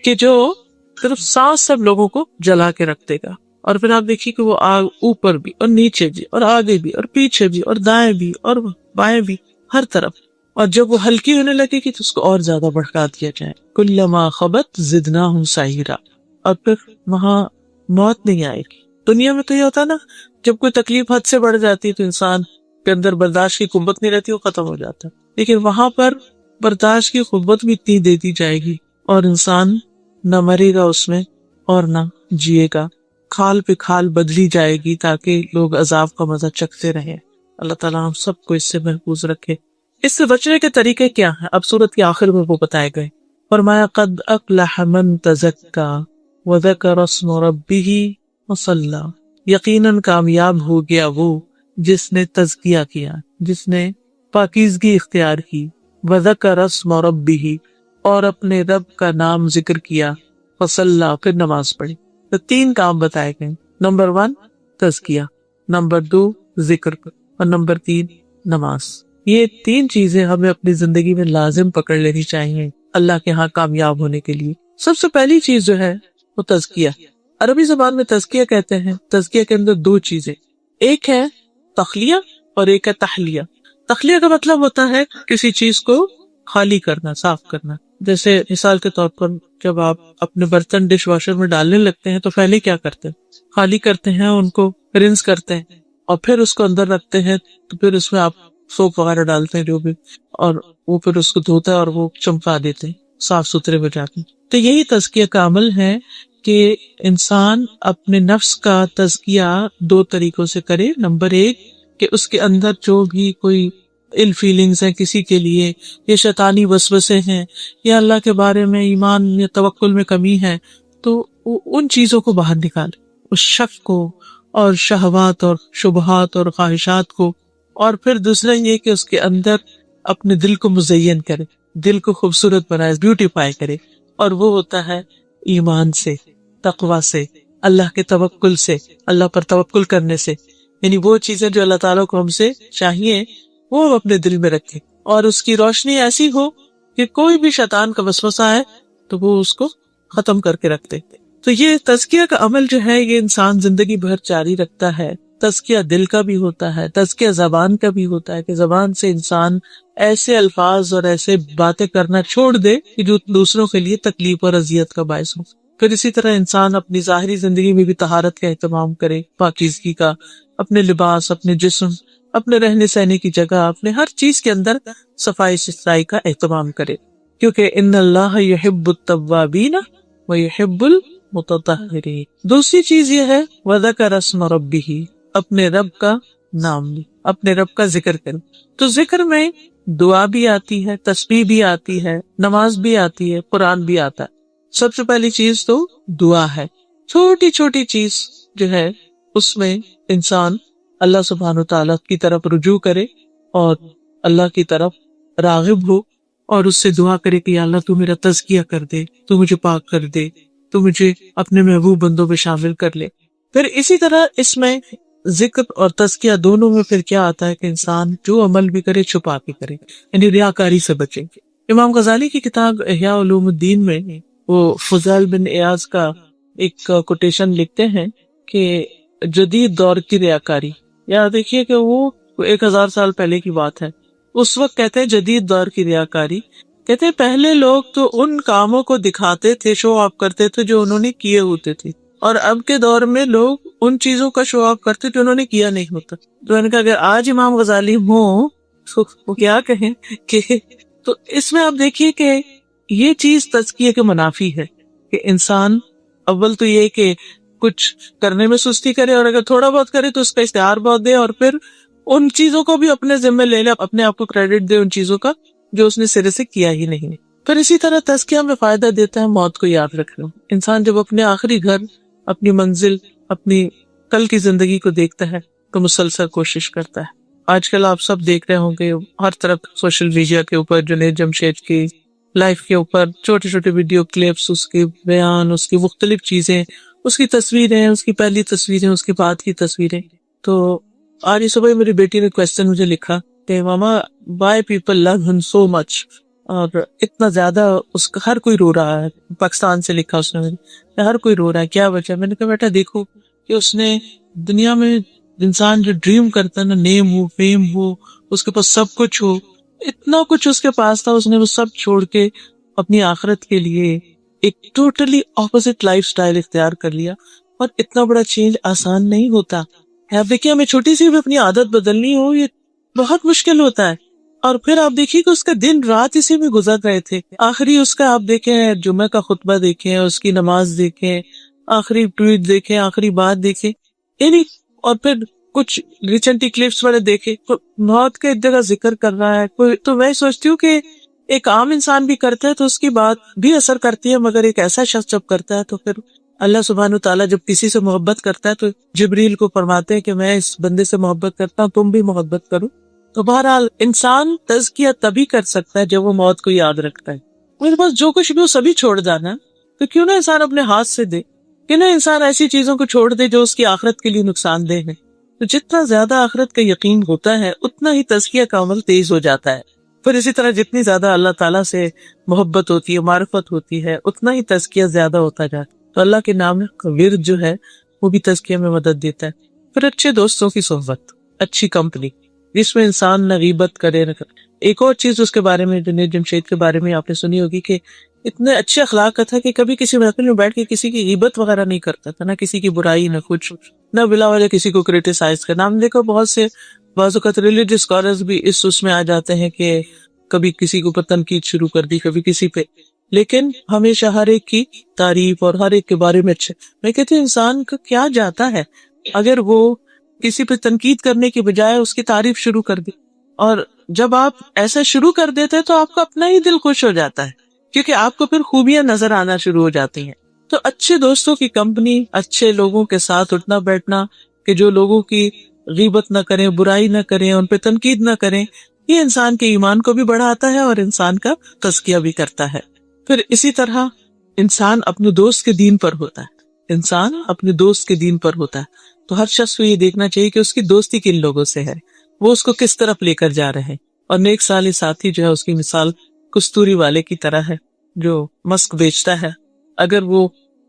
کہ جو صرف سانس سب لوگوں کو جلا کے رکھ دے گا. اور پھر آپ دیکھیے کہ وہ آگ اوپر بھی اور نیچے بھی اور آگے بھی اور پیچھے بھی اور دائیں بھی اور بائیں بھی، ہر طرف. اور جب وہ ہلکی ہونے لگے گی تو اس کو اور زیادہ بھڑکا دیا جائے. کلما خبت زدناہم سعیرا. اور پھر وہاں موت نہیں آئے گی. دنیا میں تو یہ ہوتا نا جب کوئی تکلیف حد سے بڑھ جاتی ہے تو انسان کے اندر برداشت کی قوت نہیں رہتی، وہ ختم ہو جاتا ہے. لیکن وہاں پر برداشت کی قوت بھی اتنی دے دی جائے گی اور انسان نہ مرے گا اس میں اور نہ جیے گا. کھال پہ کھال بدلی جائے گی تاکہ لوگ عذاب کا مزہ چکھتے رہیں. اللہ تعالیٰ ہم سب کو اس سے محفوظ رکھے. اس سے بچنے کے طریقے کیا ہیں اب سورت کے آخر میں وہ بتائے گئے. فرمایا قد افلح من تزکا وذکر اسم ربہ وصلی. یقیناً کامیاب ہو گیا وہ جس نے تزکیہ کیا، جس نے پاکیزگی اختیار کی، وذکر اسم ربہ اور اپنے رب کا نام ذکر کیا، وصلی پھر نماز پڑھی. تو 3 کام بتائے گئے. نمبر 1 تزکیہ، نمبر 2 ذکر اور نمبر 3 نماز. یہ 3 چیزیں ہمیں اپنی زندگی میں لازم پکڑ لینی چاہیے اللہ کے ہاں کامیاب ہونے کے لیے. سب سے پہلی چیز جو ہے وہ تزکیہ. عربی زبان میں تزکیہ کہتے ہیں. تزکیہ کے اندر 2 چیزیں، ایک ہے تخلیہ اور ایک ہے تحلیہ. تخلیہ کا مطلب ہوتا ہے کسی چیز کو خالی کرنا، صاف کرنا. جیسے مثال کے طور پر جب آپ اپنے برتن ڈش واشر میں ڈالنے لگتے ہیں تو پہلے کیا کرتے ہیں؟ خالی کرتے ہیں، ان کو رنس کرتے ہیں اور پھر اس کو اندر رکھتے ہیں. تو پھر اس میں آپ سوپ وغیرہ ڈالتے ہیں جو بھی، اور وہ پھر اس کو دھوتا ہے اور وہ چمکا دیتے ہیں، صاف ستھرے ہو جاتے ہیں. تو یہی تزکیہ کا عمل ہے کہ انسان اپنے نفس کا تزکیہ 2 طریقوں سے کرے. نمبر 1 کہ اس کے اندر جو بھی کوئی ال فیلنگز ہیں کسی کے لیے، یا شیطانی وسوسے ہیں، یا اللہ کے بارے میں ایمان یا توکل میں کمی ہے، تو ان چیزوں کو باہر نکالے، اس شک کو اور شہوات اور شبہات اور خواہشات کو. اور پھر دوسرا یہ کہ اس کے اندر اپنے دل کو مزین کرے. دل کو خوبصورت بنائے، بیوٹیفائی کرے، اور وہ ہوتا ہے ایمان سے، تقوی سے، اللہ کے توکل سے، اللہ پر توکل کرنے سے. یعنی وہ چیزیں جو اللہ تعالیٰ کو ہم سے چاہیے وہ ہم اپنے دل میں رکھیں، اور اس کی روشنی ایسی ہو کہ کوئی بھی شیطان کا وسوسہ ہے تو وہ اس کو ختم کر کے رکھ دے. تو یہ تزکیہ کا عمل جو ہے یہ انسان زندگی بھر جاری رکھتا ہے. تزکیہ دل کا بھی ہوتا ہے، تزکیہ زبان کا بھی ہوتا ہے کہ زبان سے انسان ایسے الفاظ اور ایسے باتیں کرنا چھوڑ دے کہ جو دوسروں کے لیے تکلیف اور اذیت کا باعث ہو. پھر اسی طرح انسان اپنی ظاہری زندگی میں بھی طہارت کا اہتمام کرے، پاکیزگی کا، اپنے لباس، اپنے جسم، اپنے رہنے سہنے کی جگہ، اپنے ہر چیز کے اندر صفائی ستھرائی کا اہتمام کرے، کیونکہ ان اللہ یحب التوابین ویحب المتطہرین. دوسری چیز یہ ہے وذکر اسم ربہ، اپنے رب کا نام لے، اپنے رب کا ذکر کرے. تو ذکر میں دعا بھی آتی ہے، تسبیح بھی آتی ہے، نماز بھی آتی ہے، قرآن بھی آتا ہے. سب سے پہلی چیز تو دعا ہے. چھوٹی چھوٹی چیز جو ہے اس میں انسان اللہ سبحانہ وتعالیٰ کی طرف رجوع کرے اور اللہ کی طرف راغب ہو اور اس سے دعا کرے کہ یا اللہ تو میرا تزکیہ کر دے، تو مجھے پاک کر دے، تو مجھے اپنے محبوب بندوں میں شامل کر لے. پھر اسی طرح اس میں ذکر اور تزکیہ دونوں میں پھر کیا آتا ہے کہ انسان جو عمل بھی کرے چھپا کے کرے، یعنی ریاکاری سے بچے. امام غزالی کی کتاب احیاء علوم الدین میں وہ فضیل بن ایاز کا ایک کوٹیشن لکھتے ہیں کہ جدید دور کی ریاکاری، یا دیکھیے کہ وہ 1000 سال پہلے کی بات ہے. اس وقت کہتے ہیں جدید دور کی ریاکاری، کہتے ہیں پہلے لوگ تو ان کاموں کو دکھاتے تھے، شو آف کرتے تھے جو انہوں نے کیے ہوتے تھے، اور اب کے دور میں لوگ ان چیزوں کا شو آف کرتے جو انہوں نے کیا نہیں ہوتا. تو میں نے کہا اگر آج امام غزالی ہوں تو وہ کیا کہیں کہ تو اس میں آپ دیکھیے کہ یہ چیز تزکیے کے منافی ہے کہ انسان اول تو یہ کہ کچھ کرنے میں سستی کرے، اور اگر تھوڑا بہت کرے تو اس کا اشتہار بہت دے، اور پھر ان چیزوں کو بھی اپنے ذمہ لے لے، اپنے آپ کو کریڈٹ دے ان چیزوں کا جو اس نے سرے سے کیا ہی نہیں. پھر اسی طرح تزکیہ میں فائدہ دیتا ہے موت کو یاد رکھنا. انسان جب اپنے آخری گھر، اپنی منزل، اپنی کل کی زندگی کو دیکھتا ہے تو مسلسل کوشش کرتا ہے. آج کل آپ سب دیکھ رہے ہوں گے ہر طرف سوشل میڈیا کے اوپر جنید جمشید کی لائف کے اوپر چھوٹے چھوٹے ویڈیو کلپس، اس کے بیان، اس کی مختلف چیزیں، اس کی تصویریں، اس کی پہلی تصویریں، اس کے بعد کی تصویریں. تو آج صبح میری بیٹی نے کویسچن مجھے لکھا کہ ماما وائی پیپل لو ہم سو مچ، اور اتنا زیادہ اس کا ہر کوئی رو رہا ہے. پاکستان سے لکھا اس نے، ہر کوئی رو رہا ہے، کیا وجہ؟ میں نے کہا بیٹا دیکھو کہ اس نے دنیا میں انسان جو ڈریم کرتا ہے نا، نیم ہو، فیم ہو، اس کے پاس سب کچھ ہو، اتنا کچھ اس کے پاس تھا، اس نے وہ سب چھوڑ کے اپنی آخرت کے لیے ایک ٹوٹلی اپوزٹ لائف سٹائل اختیار کر لیا. اور اتنا بڑا چینج آسان نہیں ہوتا. آپ دیکھیے ہمیں چھوٹی سی بھی اپنی عادت بدلنی ہو یہ بہت مشکل ہوتا ہے. اور پھر آپ دیکھیے کہ اس کا دن رات اسی میں گزر رہے تھے. آخری اس کا آپ دیکھیں جمعہ کا خطبہ دیکھیں، اس کی نماز دیکھیں، آخری ٹویٹ دیکھیں، آخری بات دیکھیں، یعنی اور پھر کچھ ریسنٹلی کلپس والے دیکھے موت کا ایک جگہ ذکر کر رہا ہے کوئی. تو میں سوچتی ہوں کہ ایک عام انسان بھی کرتا ہے تو اس کی بات بھی اثر کرتی ہے، مگر ایک ایسا شخص جب کرتا ہے تو پھر اللہ سبحانہ تعالیٰ جب کسی سے محبت کرتا ہے تو جبریل کو فرماتے ہیں کہ میں اس بندے سے محبت کرتا ہوں، تم بھی محبت کرو. تو بہرحال انسان تزکیہ تبھی کر سکتا ہے جب وہ موت کو یاد رکھتا ہے. میرے پاس جو کچھ بھی وہ سبھی چھوڑ جانا ہے، تو کیوں نہ انسان اپنے ہاتھ سے دے، کیوں نہ انسان ایسی چیزوں کو چھوڑ دے جو اس کی آخرت کے لیے نقصان دہ ہے. تو جتنا زیادہ آخرت کا یقین ہوتا ہے اتنا ہی تزکیہ کا عمل تیز ہو جاتا ہے. پھر اسی طرح جتنی زیادہ اللہ تعالیٰ سے محبت ہوتی ہے، معرفت ہوتی ہے، اتنا ہی تزکیہ زیادہ ہوتا جاتا ہے. تو اللہ کے نام کا ورد جو ہے وہ بھی تزکیہ میں مدد دیتا ہے. پھر اچھے دوستوں کی صحبت، اچھی کمپنی جس میں انسان نہ غیبت کرے نہ کرے. ایک اور چیز اس کے بارے میں جنید جمشید کے بارے میں آپ نے سنی ہوگی کہ اتنے اچھے اخلاق کا تھا کہ کبھی کسی محفل میں بیٹھ کے کسی کی غیبت وغیرہ نہیں کرتا تھا، نہ کسی کی برائی، نہ کچھ، نہ بلا وجہ کسی کو کریٹیسائز کرنا. ہم دیکھو بہت سے بعض اوقات ریلیجس اسکالرز بھی اس میں آ جاتے ہیں کہ کبھی کسی کے اوپر تنقید شروع کر دی، کبھی کسی پہ، لیکن ہمیشہ ہر ایک کی تعریف اور ہر ایک کے بارے میں اچھے. میں کہتی ہوں انسان کا کیا جاتا ہے اگر وہ کسی پہ تنقید کرنے کی بجائے اس کی تعریف شروع کر دے. اور جب آپ ایسا شروع کر دیتے تو آپ کا اپنا ہی دل خوش ہو جاتا ہے، کیونکہ آپ کو پھر خوبیاں نظر آنا شروع ہو جاتی ہیں. تو اچھے دوستوں کی کمپنی، اچھے لوگوں کے ساتھ اٹھنا بیٹھنا کہ جو لوگوں کی غیبت نہ کریں، برائی نہ کریں، ان پہ تنقید نہ کریں، یہ انسان کے ایمان کو بھی بڑھاتا ہے اور انسان کا تزکیہ بھی کرتا ہے۔ پھر اسی طرح انسان اپنے دوست کے دین پر ہوتا ہے، انسان اپنے دوست کے دین پر ہوتا ہے، تو ہر شخص کو یہ دیکھنا چاہیے کہ اس کی دوستی کن لوگوں سے ہے، وہ اس کو کس طرف لے کر جا رہے ہیں۔ اور نیک صالح ساتھی جو ہے اس کی مثال کستوری والے کی طرح ہے جو مسک بیچتا ہے، اگر وہ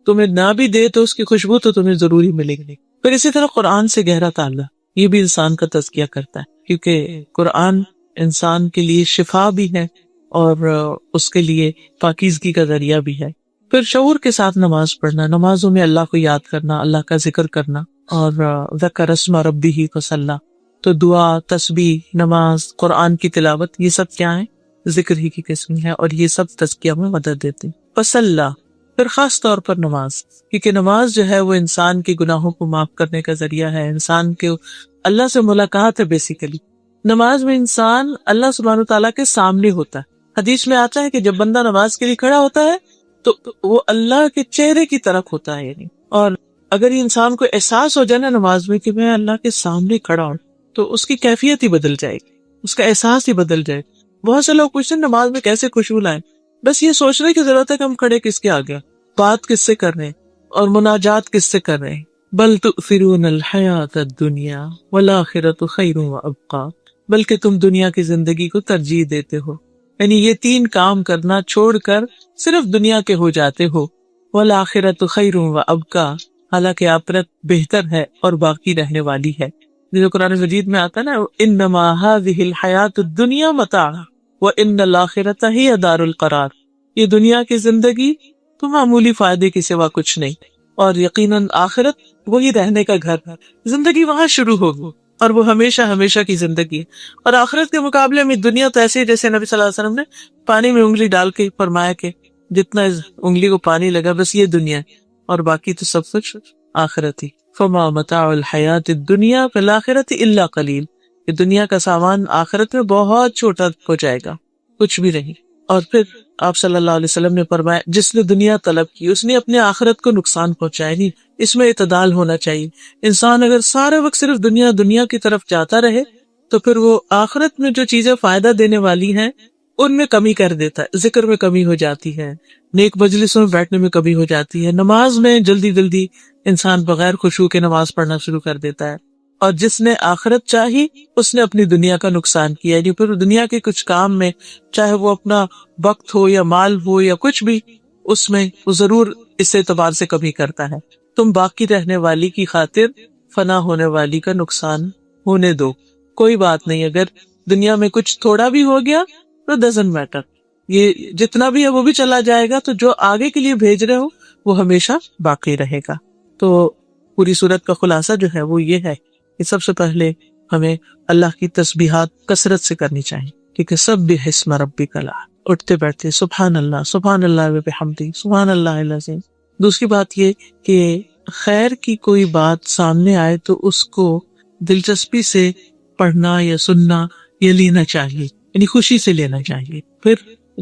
تمہیں نہ بھی دے تو اس کی خوشبو تو تمہیں ضروری ملے گی۔ پھر اسی طرح قرآن سے گہرا تعلق، یہ بھی انسان کا تزکیہ کرتا ہے، کیونکہ قرآن انسان کے لیے شفا بھی ہے اور اس کے لیے پاکیزگی کا ذریعہ بھی ہے۔ پھر شعور کے ساتھ نماز پڑھنا، نمازوں میں اللہ کو یاد کرنا، اللہ کا ذکر کرنا، اور ذکر اسم ربہ فصلی، تو دعا، تسبیح، نماز، قرآن کی تلاوت، یہ سب کیا ہیں؟ ذکر ہی کی قسم ہے، اور یہ سب تزکیہ میں مدد دیتے ہیں۔ فصلی، پھر خاص طور پر نماز، کیونکہ نماز جو ہے وہ انسان کے گناہوں کو معاف کرنے کا ذریعہ ہے، انسان کے اللہ سے ملاقات ہے۔ بیسیکلی نماز میں انسان اللہ سبحانہ تعالیٰ کے سامنے ہوتا ہے۔ حدیث میں آتا ہے کہ جب بندہ نماز کے لیے کھڑا ہوتا ہے تو وہ اللہ کے چہرے کی طرف ہوتا ہے، یعنی اور اگر یہ انسان کو احساس ہو جائے نا نماز میں کہ میں اللہ کے سامنے کھڑا ہوں، تو اس کی کیفیت ہی بدل جائے گی، اس کا احساس ہی بدل جائے گا۔ بہت سے لوگ پوچھتے ہیں نماز میں کیسے خوشبو لائیں، بس یہ سوچنے کی ضرورت ہے کہ ہم کھڑے کس کے آگے، بات کس سے کر رہے ہیں اور مناجات کس سے کر رہے ہیں۔ بل تؤثرون الحیات الدنیا والآخرۃ خیر وابقی، بلکہ تم دنیا کی زندگی کو ترجیح دیتے ہو، یعنی یہ تین کام کرنا چھوڑ کر صرف دنیا کے ہو جاتے ہو۔ والآخرۃ خیر وابقی، حالانکہ آخرت بہتر ہے اور باقی رہنے والی ہے۔ جو قرآن مجید میں آتا ہے نا، انما هذه الحیات الدنیا متاع وان الآخرۃ ہی دار القرار، یہ دنیا کی زندگی تو معمولی فائدے کے سوا کچھ نہیں، اور یقیناً آخرت وہی رہنے کا گھر ہے، زندگی وہاں شروع ہوگی اور وہ ہمیشہ ہمیشہ کی زندگی ہے۔ اور آخرت کے مقابلے میں دنیا تو ایسے، جیسے نبی صلی اللہ علیہ وسلم نے پانی میں انگلی ڈال کے فرمایا کہ جتنا اس انگلی کو پانی لگا بس یہ دنیا ہے، اور باقی تو سب کچھ آخرت ہی۔ فما متاع الحیات الدنیا فی الآخرۃ الا قلیل، یہ دنیا کا سامان آخرت میں بہت چھوٹا ہو جائے گا، کچھ بھی نہیں۔ اور پھر آپ صلی اللہ علیہ وسلم نے فرمایا جس نے دنیا طلب کی اس نے اپنے آخرت کو نقصان پہنچایا نہیں، اس میں اعتدال ہونا چاہیے۔ انسان اگر سارے وقت صرف دنیا دنیا کی طرف جاتا رہے تو پھر وہ آخرت میں جو چیزیں فائدہ دینے والی ہیں ان میں کمی کر دیتا ہے، ذکر میں کمی ہو جاتی ہے، نیک مجلسوں میں بیٹھنے میں کمی ہو جاتی ہے، نماز میں جلدی جلدی انسان بغیر خشوع کے نماز پڑھنا شروع کر دیتا ہے۔ اور جس نے آخرت چاہی اس نے اپنی دنیا کا نقصان کیا، یعنی پھر دنیا کے کچھ کام میں چاہے وہ اپنا وقت ہو یا مال ہو یا کچھ بھی، اس میں وہ ضرور اس اعتبار سے کمی کرتا ہے۔ تم باقی رہنے والی کی خاطر فنا ہونے والی کا نقصان ہونے دو، کوئی بات نہیں، اگر دنیا میں کچھ تھوڑا بھی ہو گیا تو ڈزنٹ میٹر، یہ جتنا بھی ہے وہ بھی چلا جائے گا، تو جو آگے کے لیے بھیج رہے ہو وہ ہمیشہ باقی رہے گا۔ تو پوری صورت کا خلاصہ جو ہے وہ یہ ہے کہ سب سے پہلے ہمیں اللہ کی تسبیحات کثرت سے کرنی چاہیے، کیونکہ سبح اسم ربک الاعلی، اٹھتے بیٹھتے سبحان اللہ وبحمدہ سبحان اللہ العظیم۔ دوسری بات یہ کہ خیر کی کوئی بات سامنے آئے تو اس کو دلچسپی سے پڑھنا یا سننا یا لینا چاہیے، یعنی خوشی سے لینا چاہیے۔ پھر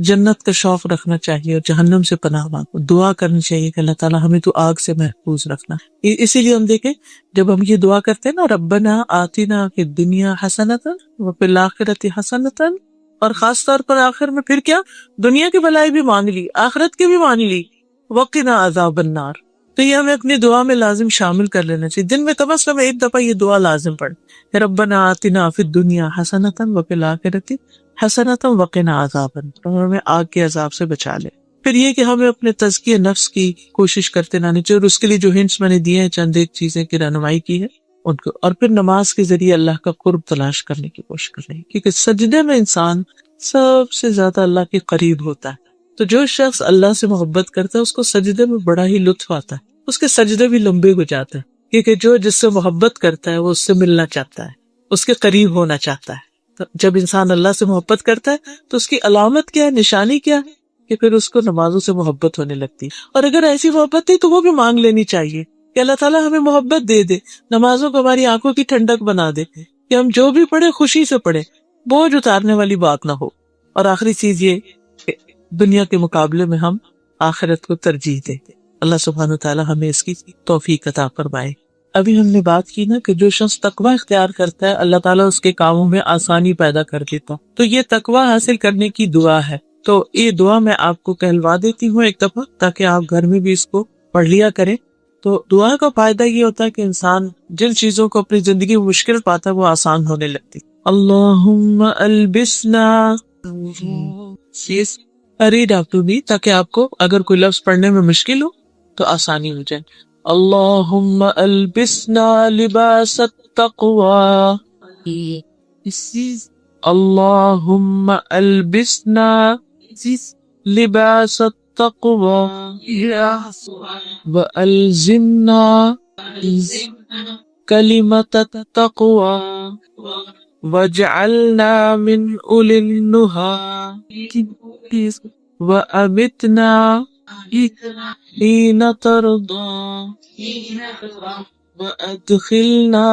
جنت کا شوق رکھنا چاہیے اور جہنم سے پناہ مانگو، دعا کرنی چاہیے کہ اللہ تعالیٰ ہمیں تو آگ سے محفوظ رکھنا۔ اسی لیے ہم دیکھیں جب ہم یہ دعا کرتے ہیں نا، ربنا آتنا فی الدنیا حسنۃ وفی الآخرۃ حسنۃ، اور خاص طور پر آخر میں پھر کیا، دنیا کی بھلائی بھی مانگ لی، آخرت کی بھی مانگ لی، وقنا عذاب النار، تو یہ ہمیں اپنی دعا میں لازم شامل کر لینا چاہیے۔ دن میں کم از کم ایک دفعہ یہ دعا لازم پڑھیں، ربنا آتنا فی الدنیا حسنۃ وفی الآخرۃ حسنۃ وقنا عذاب النار، اور ہمیں آگ کے عذاب سے بچا لے۔ پھر یہ کہ ہمیں اپنے تزکیہ نفس کی کوشش کرتے رہنا چاہیے، اور اس کے لیے جو ہنٹس میں نے دیے ہیں، چند ایک چیزیں کی رہنمائی کی ہے ان کو، اور پھر نماز کے ذریعے اللہ کا قرب تلاش کرنے کی کوشش کرنی، کیونکہ سجدے میں انسان سب سے زیادہ اللہ کے قریب ہوتا ہے۔ تو جو شخص اللہ سے محبت کرتا ہے اس کو سجدے میں بڑا ہی لطف آتا ہے، اس کے سجدے بھی لمبے ہو جاتے ہیں، کیونکہ جو جس سے محبت کرتا ہے وہ اس سے ملنا چاہتا ہے، اس کے قریب ہونا چاہتا ہے۔ تو جب انسان اللہ سے محبت کرتا ہے تو اس کی علامت کیا ہے، نشانی کیا ہے، کہ پھر اس کو نمازوں سے محبت ہونے لگتی ہے۔ اور اگر ایسی محبت نہیں تو وہ بھی مانگ لینی چاہیے کہ اللہ تعالیٰ ہمیں محبت دے دے، نمازوں کو ہماری آنکھوں کی ٹھنڈک بنا دے، کہ ہم جو بھی پڑھے خوشی سے پڑھے، بوجھ اتارنے والی بات نہ ہو۔ اور آخری چیز یہ کہ دنیا کے مقابلے میں ہم آخرت کو ترجیح دیں۔ اللہ سبحانہ وتعالی ہمیں اس کی توفیق عطا فرمائے۔ ابھی ہم نے بات کی نا کہ جو شخص تقوی اختیار کرتا ہے اللہ تعالیٰ اس کے کاموں میں آسانی پیدا کر دیتا. تو یہ تقوی حاصل کرنے کی دعا ہے. تو یہ دعا میں آپ کو کہلوا دیتی ہوں ایک دفعہ تاکہ آپ گھر میں بھی اس کو پڑھ لیا کریں. تو دعا کا فائدہ یہ ہوتا ہے کہ انسان جن چیزوں کو اپنی زندگی میں مشکل پاتا ہے وہ آسان ہونے لگتی. اللہم البسنا ریڈ آپ ٹو می تاکہ آپ کو اگر کوئی لفظ پڑھنے میں مشکل ہو تو آسانی ہو جائے. اللہم البسنا لباس التقوی. اللہم البسنا لباس التقوی والزمنا کلمۃ التقوی واجعلنا من اولی النہی وامتنا حین ترضی وادخلنا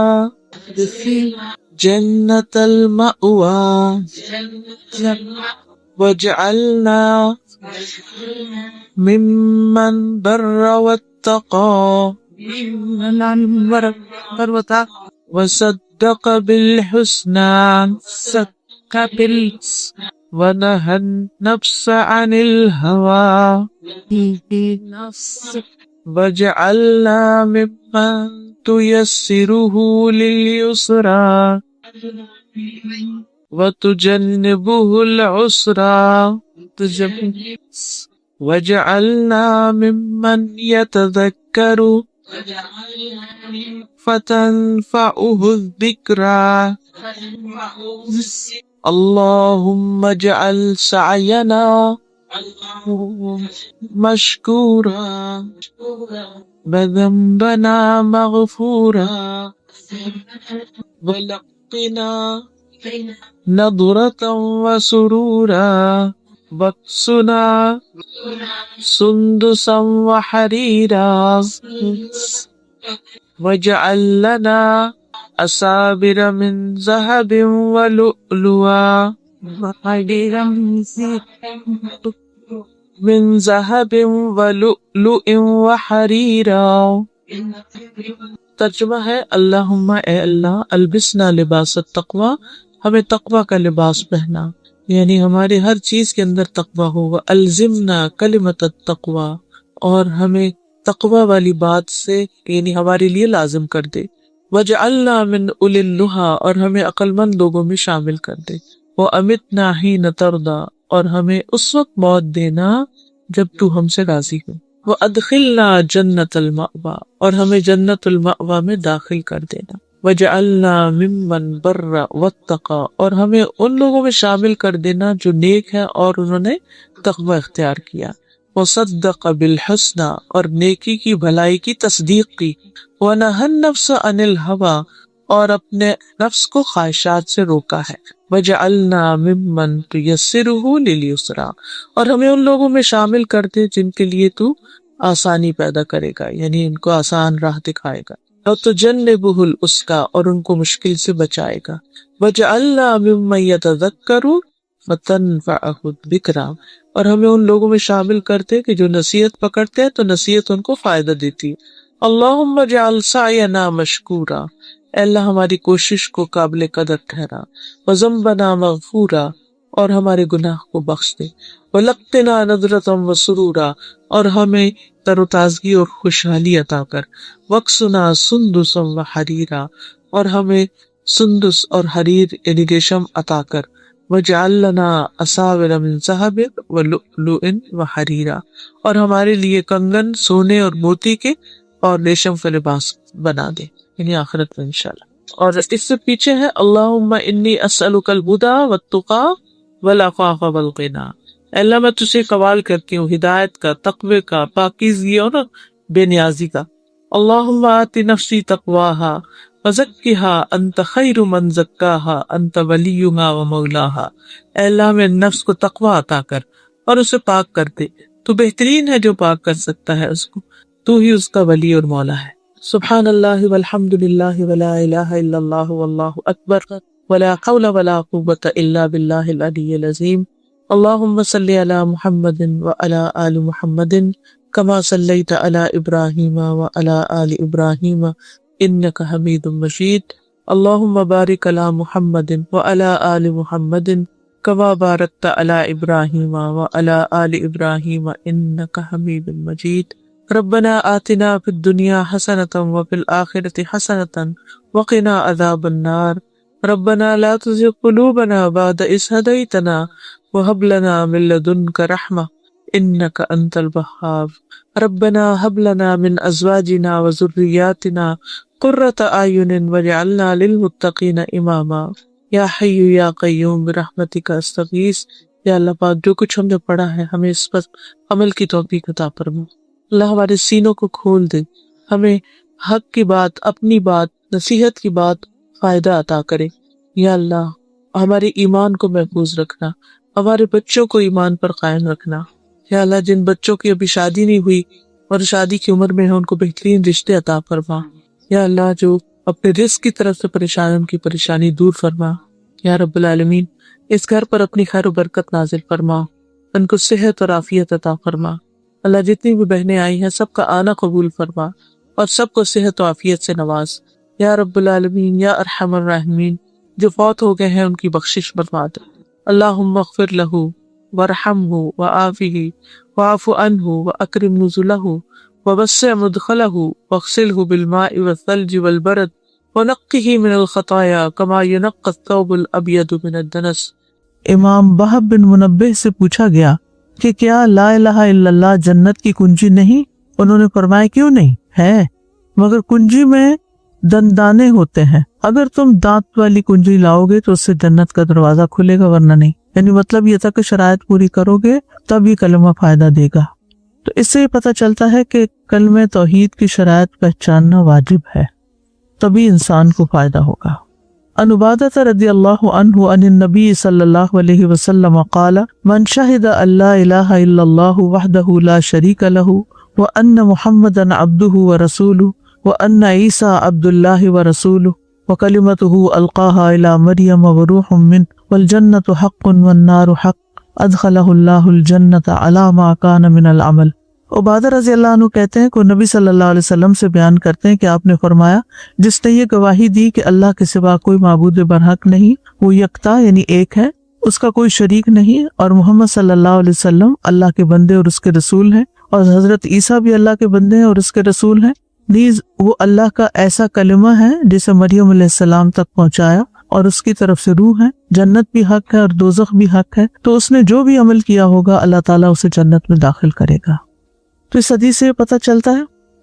جنت المأوی واجعلنا ممن بر واتقى وصدق بالحسنى ونهى النفس عن الهوى واجعلنا ممن تيسره لليسرى وتجنبه العسرى وجعلنا ممن يتذكر فتنفعه الذكرى اللهم اجعل سعينا مشكورا وذنبنا مغفورا ولقنا نضرة وسرورا واكسنا سندسا وحريرا واجعل لنا أسابر من ذهب ولؤلؤا من ذهب ولؤلؤ وحريرا. ترجمہ ہے اللہم اے اللہ البسنا لباس التقوی ہمیں تقوی کا لباس پہنا یعنی ہماری ہر چیز کے اندر تقوی ہو. الزمنا کلمۃ التقوی اور ہمیں تقوی والی بات سے یعنی ہمارے لیے لازم کر دے. وجعلنا من اولی النہی اور ہمیں عقل مند لوگوں میں شامل کر دے. وامتنا حین ترضی اور ہمیں اس وقت موت دینا جب تو ہم سے راضی ہو. وادخلنا جنت المأوی اور ہمیں جنت المأوی میں داخل کر دینا. وجعلنا ممن بر واتقى اور ہمیں ان لوگوں میں شامل کر دینا جو نیک ہے اور انہوں نے تقوی اختیار کیا. وصدق بالحسنى اور نیکی کی بھلائی کی تصدیق کی. ونهى النفس عن الهوى اور اپنے نفس کو خواہشات سے روکا ہے. وجعلنا ممن تيسره لليسرى اور ہمیں ان لوگوں میں شامل کر دے جن کے لیے تو آسانی پیدا کرے گا یعنی ان کو آسان راہ دکھائے گا. وتجنبه العسرى اور ان کو مشکل سے بچائے گا. وجعلنا ممن يتذكر فتنفعه الذكرى اور ہمیں ان لوگوں میں شامل کرتے کہ جو نصیحت پکڑتے ہیں تو نصیحت ان کو فائدہ دیتی ہے. اللہم اجعل سعینا مشکورا اے اللہ ہماری کوشش کو قابل قدر ٹھہرا. وذنبنا مغفورا اور ہمارے گناہ کو بخش دے. ولقنا نضرة وسرورا اور ہمیں تر و تازگی اور خوشحالی عطا کر. وقسنا سندسا وحریرا اور ہمیں سندس اور حریر یعنی ریشم عطا کر. وجعل لنا اساور من ذهب ولؤلؤ وحریرا اور ہمارے لیے کنگن سونے اور موتی کے اور ریشم کا لباس بنا دے یعنی آخرت میں انشاءاللہ. اور اس سے پیچھے ہے اللہم انی اسألک الہدی والتقی والعفاف والغنی. اللہ میں تجھے سوال کرتی ہوں ہدایت کا، تقوی کا، پاکیزگی اور بے نیازی کا. اللہم آت نفسی تقواہا وزکھا انت خیر من زکاہا انت ولیہا ومولاہا. اے اللہ میں نفس کو تقوی عطا کر اور اسے پاک کر دے، تو بہترین ہے جو پاک کر سکتا ہے اس کو، تو ہی اس کا ولی اور مولا ہے. سبحان اللہ والحمد للہ ولا الہ الا اللہ واللہ اکبر ولا حول ولا قوة الا باللہ العلی العظیم. اللہم صلی علی محمد وعلی آل محمد کما صلیت علی ابراہیم وعلی آل ابراہیم إنك حميد مجيد. اللهم بارك على محمد وعلى آل محمد كما باركت على إبراهيم وعلى آل إبراهيم إنك حميد مجيد. ربنا آتنا في الدنيا حسنة وفي الآخرة حسنة وقنا عذاب النار. ربنا لا تزغ قلوبنا بعد إذ هديتنا وهب لنا من لدنك رحمة إنك أنت الوهاب. ربنا هب لنا من أزواجنا وذرياتنا قرة أعين واجعلنا للمتقين إماما. یا حی یا قیوم برحمتک استغیث. یا اللہ پاک جو کچھ ہم نے پڑھا ہے ہمیں اس پر عمل کی توفیق عطا فرما. اللہ ہمارے سینوں کو کھول دے، ہمیں حق کی بات، اپنی بات، نصیحت کی بات فائدہ عطا کرے. یا اللہ ہمارے ایمان کو محفوظ رکھنا، ہمارے بچوں کو ایمان پر قائم رکھنا. یا اللہ جن بچوں کی ابھی شادی نہیں ہوئی اور شادی کی عمر میں ہے ان کو بہترین رشتے عطا فرما. یا اللہ جو اپنے رزق کی طرف سے پریشان ان کی پریشانی دور فرما. یا رب العالمین اس گھر پر اپنی خیر و برکت نازل فرما، ان کو صحت اور عافیت عطا فرما. اللہ جتنی بھی بہنیں آئی ہیں سب کا آنا قبول فرما اور سب کو صحت و عافیت سے نواز. یا رب العالمین یا ارحم الراحمین جو فوت ہو گئے ہیں ان کی بخشش فرما دے. اللہم اغفر لہ وارحمہ وعافہ واعف عنہ واکرم نزلہ ووسع مدخلہ واغسلہ بالماء والثلج والبرد ونقہ من الخطایا کما ینقی الثوب الابیض من الدنس. امام وہب بن منبہ سے پوچھا گیا کہ کیا لا الہ الا اللہ جنت کی کنجی نہیں؟ انہوں نے فرمایا کیوں نہیں ہے، مگر کنجی میں دندانے ہوتے ہیں، اگر تم دانت والی کنجی لاؤ گے تو اس سے جنت کا دروازہ کھلے گا ورنہ نہیں. یعنی مطلب یہ تھا کہ شرائط پوری کرو گے تب یہ کلمہ فائدہ دے گا. تو اس سے یہ پتہ چلتا ہے کہ کلمہ توحید کی شرائط پہچاننا واجب ہے، تبھی انسان کو فائدہ ہوگا. عن عبادہ رضی اللہ عنہ عن النبی صلی اللہ علیہ وسلم قال من شہد ان لا الہ الا اللہ وحدہ لا شریک لہ وان محمدا عبدہ ورسولہ وان عیسیٰ عبد اللہ ورسولہ وکلمتہ القاہا الی مریم وروح منہ والجنۃ حق والنار حق ادخلہ اللہ الجنۃ علی ما کان من العمل. عبادہ رضی اللہ عنہ کہتے ہیں کہ نبی صلی اللہ علیہ وسلم سے بیان کرتے ہیں کہ آپ نے فرمایا جس نے یہ گواہی دی کہ اللہ کے سوا کوئی معبود برحق نہیں، وہ یکتا یعنی ایک ہے، اس کا کوئی شریک نہیں، اور محمد صلی اللہ علیہ وسلم اللہ کے بندے اور اس کے رسول ہیں، اور حضرت عیسیٰ بھی اللہ کے بندے ہیں اور اس کے رسول ہیں. نیز وہ اللہ کا ایسا کلمہ ہے جسے مریم علیہ السلام تک پہنچایا اور اس کی طرف سے روح ہے. جنت بھی حق ہے اور دوزخ بھی حق ہے، تو اس نے جو بھی عمل کیا ہوگا اللہ تعالیٰ اسے جنت میں داخل کرے گا. تو اس حدیث سے پتہ چلتا ہے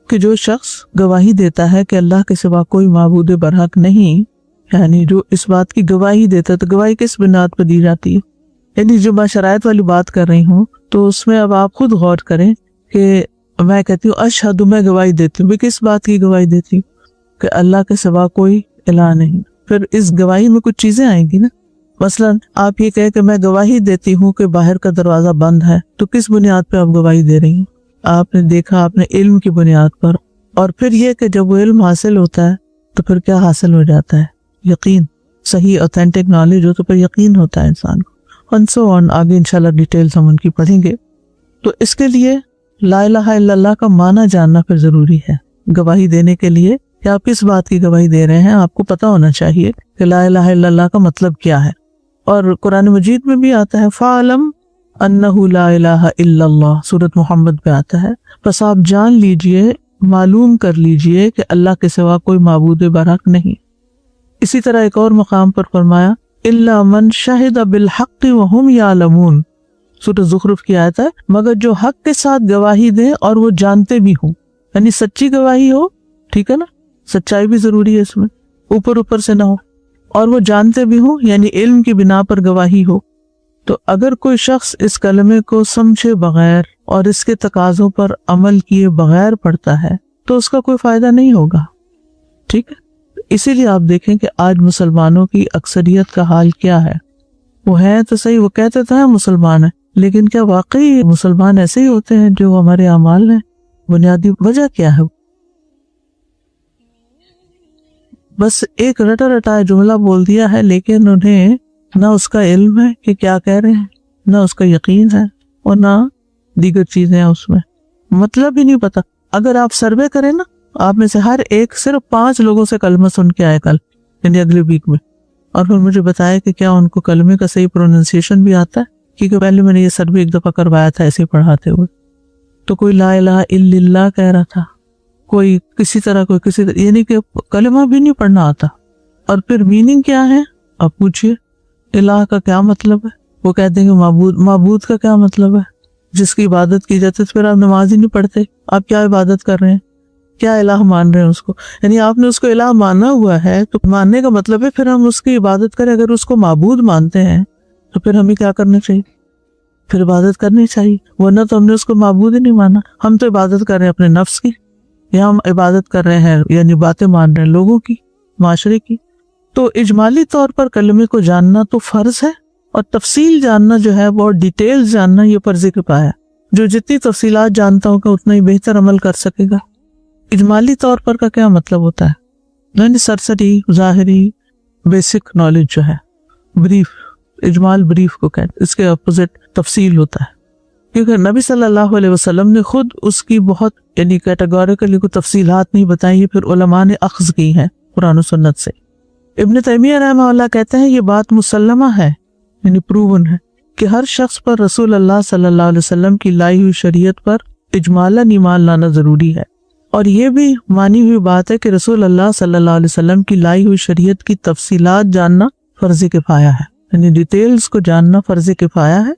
کہ جو شخص گواہی دیتا ہے کہ اللہ کے سوا کوئی معبود برحق نہیں، یعنی جو اس بات کی گواہی دیتا ہے، تو گواہی کس بنیاد پر دی جاتی ہے؟ یعنی جو میں شرائط والی بات کر رہی ہوں تو اس میں اب آپ خود غور کریں کہ میں کہتی ہوں اشہد، میں گواہی دیتی ہوں، کس بات کی گواہی دیتی ہوں؟ کہ اللہ کے سوا کوئی الہ نہیں. پھر اس گواہی میں کچھ چیزیں آئیں گی نا. مثلا آپ یہ کہیں کہ میں گواہی دیتی ہوں کہ باہر کا دروازہ بند ہے، تو کس بنیاد پہ آپ گواہی دے رہی ہیں؟ آپ نے دیکھا آپ نے علم کی بنیاد پر. اور پھر یہ کہ جب وہ علم حاصل ہوتا ہے تو پھر کیا حاصل ہو جاتا ہے؟ یقین. صحیح اوتھینٹک نالج ہو تو پھر یقین ہوتا ہے انسان کو. and so on. آگے انشاءاللہ ڈیٹیلز ہم ان کی پڑھیں گے. تو اس کے لیے لا الہ الا اللہ کا معنی جاننا پھر ضروری ہے. گواہی دینے کے لیے کہ آپ کس بات کی گواہی دے رہے ہیں آپ کو پتہ ہونا چاہیے کہ لا الہ الا اللہ کا مطلب کیا ہے. اور قرآن مجید میں بھی آتا ہے فَعَلَمْ أَنَّهُ لَا إِلَهَ إِلَّا اللَّهُ، سورۃ محمد پہ آتا ہے. بس آپ جان لیجئے، معلوم کر لیجئے کہ اللہ کے سوا کوئی معبود برحق نہیں. اسی طرح ایک اور مقام پر فرمایا إِلَّا مَنْ شَهِدَ بِالْحَقِّ وَهُمْ يَعْلَمُونَ، سورۃ زخرف کی آیت ہے. مگر جو حق کے ساتھ گواہی دیں اور وہ جانتے بھی ہوں، یعنی سچی گواہی ہو، ٹھیک ہے نا، سچائی بھی ضروری ہے اس میں، اوپر سے نہ ہو، اور وہ جانتے بھی ہوں یعنی علم کی بنا پر گواہی ہو. تو اگر کوئی شخص اس کلمے کو سمجھے بغیر اور اس کے تقاضوں پر عمل کیے بغیر پڑھتا ہے تو اس کا کوئی فائدہ نہیں ہوگا. ٹھیک ہے، اسی لیے آپ دیکھیں کہ آج مسلمانوں کی اکثریت کا حال کیا ہے. وہ ہیں تو صحیح، وہ کہتے تو ہیں مسلمان ہیں، لیکن کیا واقعی مسلمان ایسے ہی ہوتے ہیں جو ہمارے اعمال ہیں؟ بنیادی وجہ کیا ہے؟ بس ایک رٹا رٹایا جملہ بول دیا ہے، لیکن انہیں نہ اس کا علم ہے کہ کیا کہہ رہے ہیں، نہ اس کا یقین ہے، اور نہ دیگر چیزیں ہیں اس میں، مطلب ہی نہیں پتا. اگر آپ سروے کریں نا آپ میں سے ہر ایک صرف 5 لوگوں سے کلمہ سن کے آئے کل یعنی اگلے ویک میں، اور پھر مجھے بتایا کہ کیا ان کو کلمے کا صحیح پروننسیشن بھی آتا ہے، کیونکہ پہلے میں نے یہ سروے ایک دفعہ کروایا تھا ایسے پڑھاتے ہوئے، تو کوئی لا الہ الا اللہ کہہ رہا تھا، کوئی کسی طرح یعنی کہ کلمہ بھی نہیں پڑھنا آتا۔ اور پھر میننگ کیا ہے آپ پوچھئے، الہ کا کیا مطلب ہے؟ وہ کہتے ہیں کہ معبود کا کیا مطلب ہے؟ جس کی عبادت کی جاتی ہے، پھر آپ نماز ہی نہیں پڑھتے، آپ کیا عبادت کر رہے ہیں؟ کیا الہ مان رہے ہیں اس کو؟ یعنی آپ نے اس کو الہ مانا ہوا ہے تو ماننے کا مطلب ہے پھر ہم اس کی عبادت کریں۔ اگر اس کو معبود مانتے ہیں تو پھر ہمیں کیا کرنا چاہیے؟ پھر عبادت کرنی چاہیے، ورنہ تو ہم نے اس کو معبود ہی نہیں مانا۔ ہم تو عبادت کر رہے ہیں اپنے نفس کی، یا ہم عبادت کر رہے ہیں یعنی باتیں مان رہے ہیں لوگوں کی، معاشرے کی۔ تو اجمالی طور پر کلمے کو جاننا تو فرض ہے، اور تفصیل جاننا جو ہے بہت ڈیٹیل جاننا یہ فرض کفایہ ہے۔ جو جتنی تفصیلات جانتا ہوگا اتنا ہی بہتر عمل کر سکے گا۔ اجمالی طور پر کا کیا مطلب ہوتا ہے؟ یعنی سرسری ظاہری بیسک نالج جو ہے، بریف، اجمال بریف کو کہتے ہیں، اس کے اپوزٹ تفصیل ہوتا ہے، کیونکہ نبی صلی اللہ علیہ وسلم نے خود اس کی بہت یعنی کیٹیگوریکلی کوئی تفصیلات نہیں بتائی، یہ پھر علماء نے اخذ کی ہیں قرآن و سنت سے۔ ابن تیمیہ رحمہ اللہ کہتے ہیں یہ بات مسلمہ ہے یعنی پروون ہے کہ ہر شخص پر رسول اللہ صلی اللہ علیہ وسلم کی لائی ہوئی شریعت پر اجمالاً ایمان لانا ضروری ہے، اور یہ بھی مانی ہوئی بات ہے کہ رسول اللہ صلی اللہ علیہ وسلم کی لائی ہوئی شریعت کی تفصیلات جاننا فرض کفایہ ہے، یعنی ڈیٹیلز کو جاننا فرض کفایہ ہے۔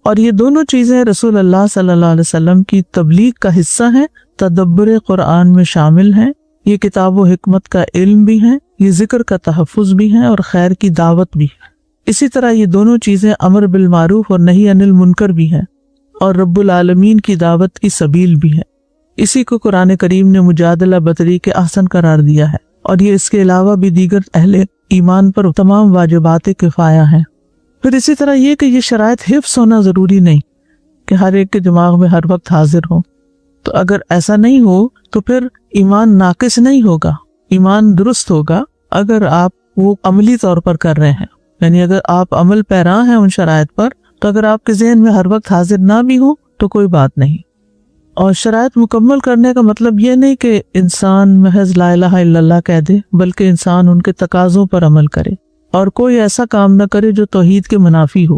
اور یہ دونوں چیزیں رسول اللہ صلی اللہ علیہ وسلم کی تبلیغ کا حصہ ہیں، تدبر قرآن میں شامل ہیں، یہ کتاب و حکمت کا علم بھی ہیں، یہ ذکر کا تحفظ بھی ہیں، اور خیر کی دعوت بھی ہے۔ اسی طرح یہ دونوں چیزیں امر بالمعروف اور نہی عن المنکر بھی ہیں، اور رب العالمین کی دعوت کی سبیل بھی ہے۔ اسی کو قرآن کریم نے مجادلہ بطری کے احسن قرار دیا ہے، اور یہ اس کے علاوہ بھی دیگر اہل ایمان پر تمام واجبات کفایہ ہیں۔ پھر اسی طرح یہ کہ یہ شرائط حفظ ہونا ضروری نہیں کہ ہر ایک کے دماغ میں ہر وقت حاضر ہو، تو اگر ایسا نہیں ہو تو پھر ایمان ناقص نہیں ہوگا، ایمان درست ہوگا اگر آپ وہ عملی طور پر کر رہے ہیں، یعنی اگر آپ عمل پیرا ہیں ان شرائط پر، تو اگر آپ کے ذہن میں ہر وقت حاضر نہ بھی ہو تو کوئی بات نہیں۔ اور شرائط مکمل کرنے کا مطلب یہ نہیں کہ انسان محض لا الہ الا اللہ کہہ دے، بلکہ انسان ان کے تقاضوں پر عمل کرے اور کوئی ایسا کام نہ کرے جو توحید کے منافی ہو۔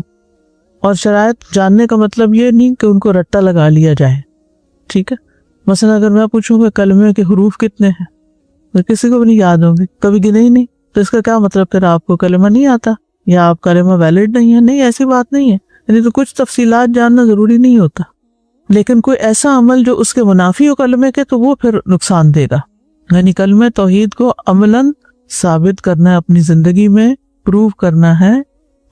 اور شرائط جاننے کا مطلب یہ نہیں کہ ان کو رٹا لگا لیا جائے، ٹھیک ہے؟ مثلا اگر میں پوچھوں کہ کلمے کے حروف کتنے ہیں، تو کسی کو بھی نہیں یاد ہوں گے، کبھی گنے ہی نہیں، تو اس کا کیا مطلب پھر آپ کو کلمہ نہیں آتا یا آپ کلمہ ویلڈ نہیں ہے؟ نہیں، ایسی بات نہیں ہے، یعنی تو کچھ تفصیلات جاننا ضروری نہیں ہوتا، لیکن کوئی ایسا عمل جو اس کے منافی ہو کلمے کے تو وہ پھر نقصان دے گا۔ یعنی کلمہ توحید کو عملاً ثابت کرنا ہے، اپنی زندگی میں پروو کرنا ہے،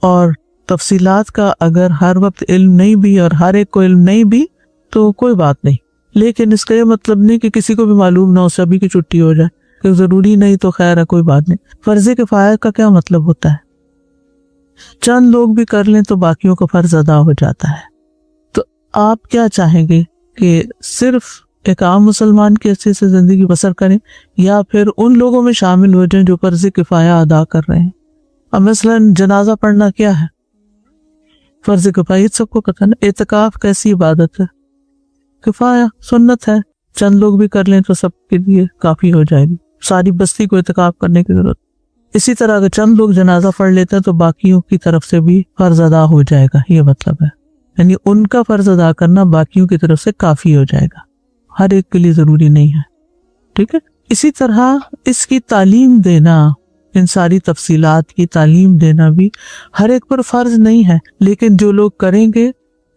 اور تفصیلات کا اگر ہر وقت علم نہیں بھی اور ہر ایک کو علم نہیں بھی تو کوئی بات نہیں، لیکن اس کا یہ مطلب نہیں کہ کسی کو بھی معلوم نہ ہو، سبھی کی چھٹی ہو جائے کہ ضروری نہیں تو خیر ہے، کوئی بات نہیں۔ فرض کفایہ کا کیا مطلب ہوتا ہے؟ چند لوگ بھی کر لیں تو باقیوں کا فرض ادا ہو جاتا ہے۔ تو آپ کیا چاہیں گے کہ صرف ایک عام مسلمان کی اچھے سے زندگی بسر کریں، یا پھر ان لوگوں میں شامل ہو جائیں جو فرض کفایہ ادا کر رہے ہیں؟ اب مثلا جنازہ پڑھنا کیا ہے؟ فرض کفایہ، سب کو پتہ نا۔ اعتکاف کیسی عبادت ہے؟ کفایہ، سنت ہے، چند لوگ بھی کر لیں تو سب کے لیے کافی ہو جائے گی، ساری بستی کو اعتکاف کرنے کی ضرورت۔ اسی طرح اگر چند لوگ جنازہ پڑھ لیتے ہیں تو باقیوں کی طرف سے بھی فرض ادا ہو جائے گا، یہ مطلب ہے، یعنی ان کا فرض ادا کرنا باقیوں کی طرف سے کافی ہو جائے گا، ہر ایک کے لیے ضروری نہیں ہے، ٹھیک ہے؟ اسی طرح اس کی تعلیم دینا، ان ساری تفصیلات کی تعلیم دینا بھی ہر ایک پر فرض نہیں ہے، لیکن جو لوگ کریں گے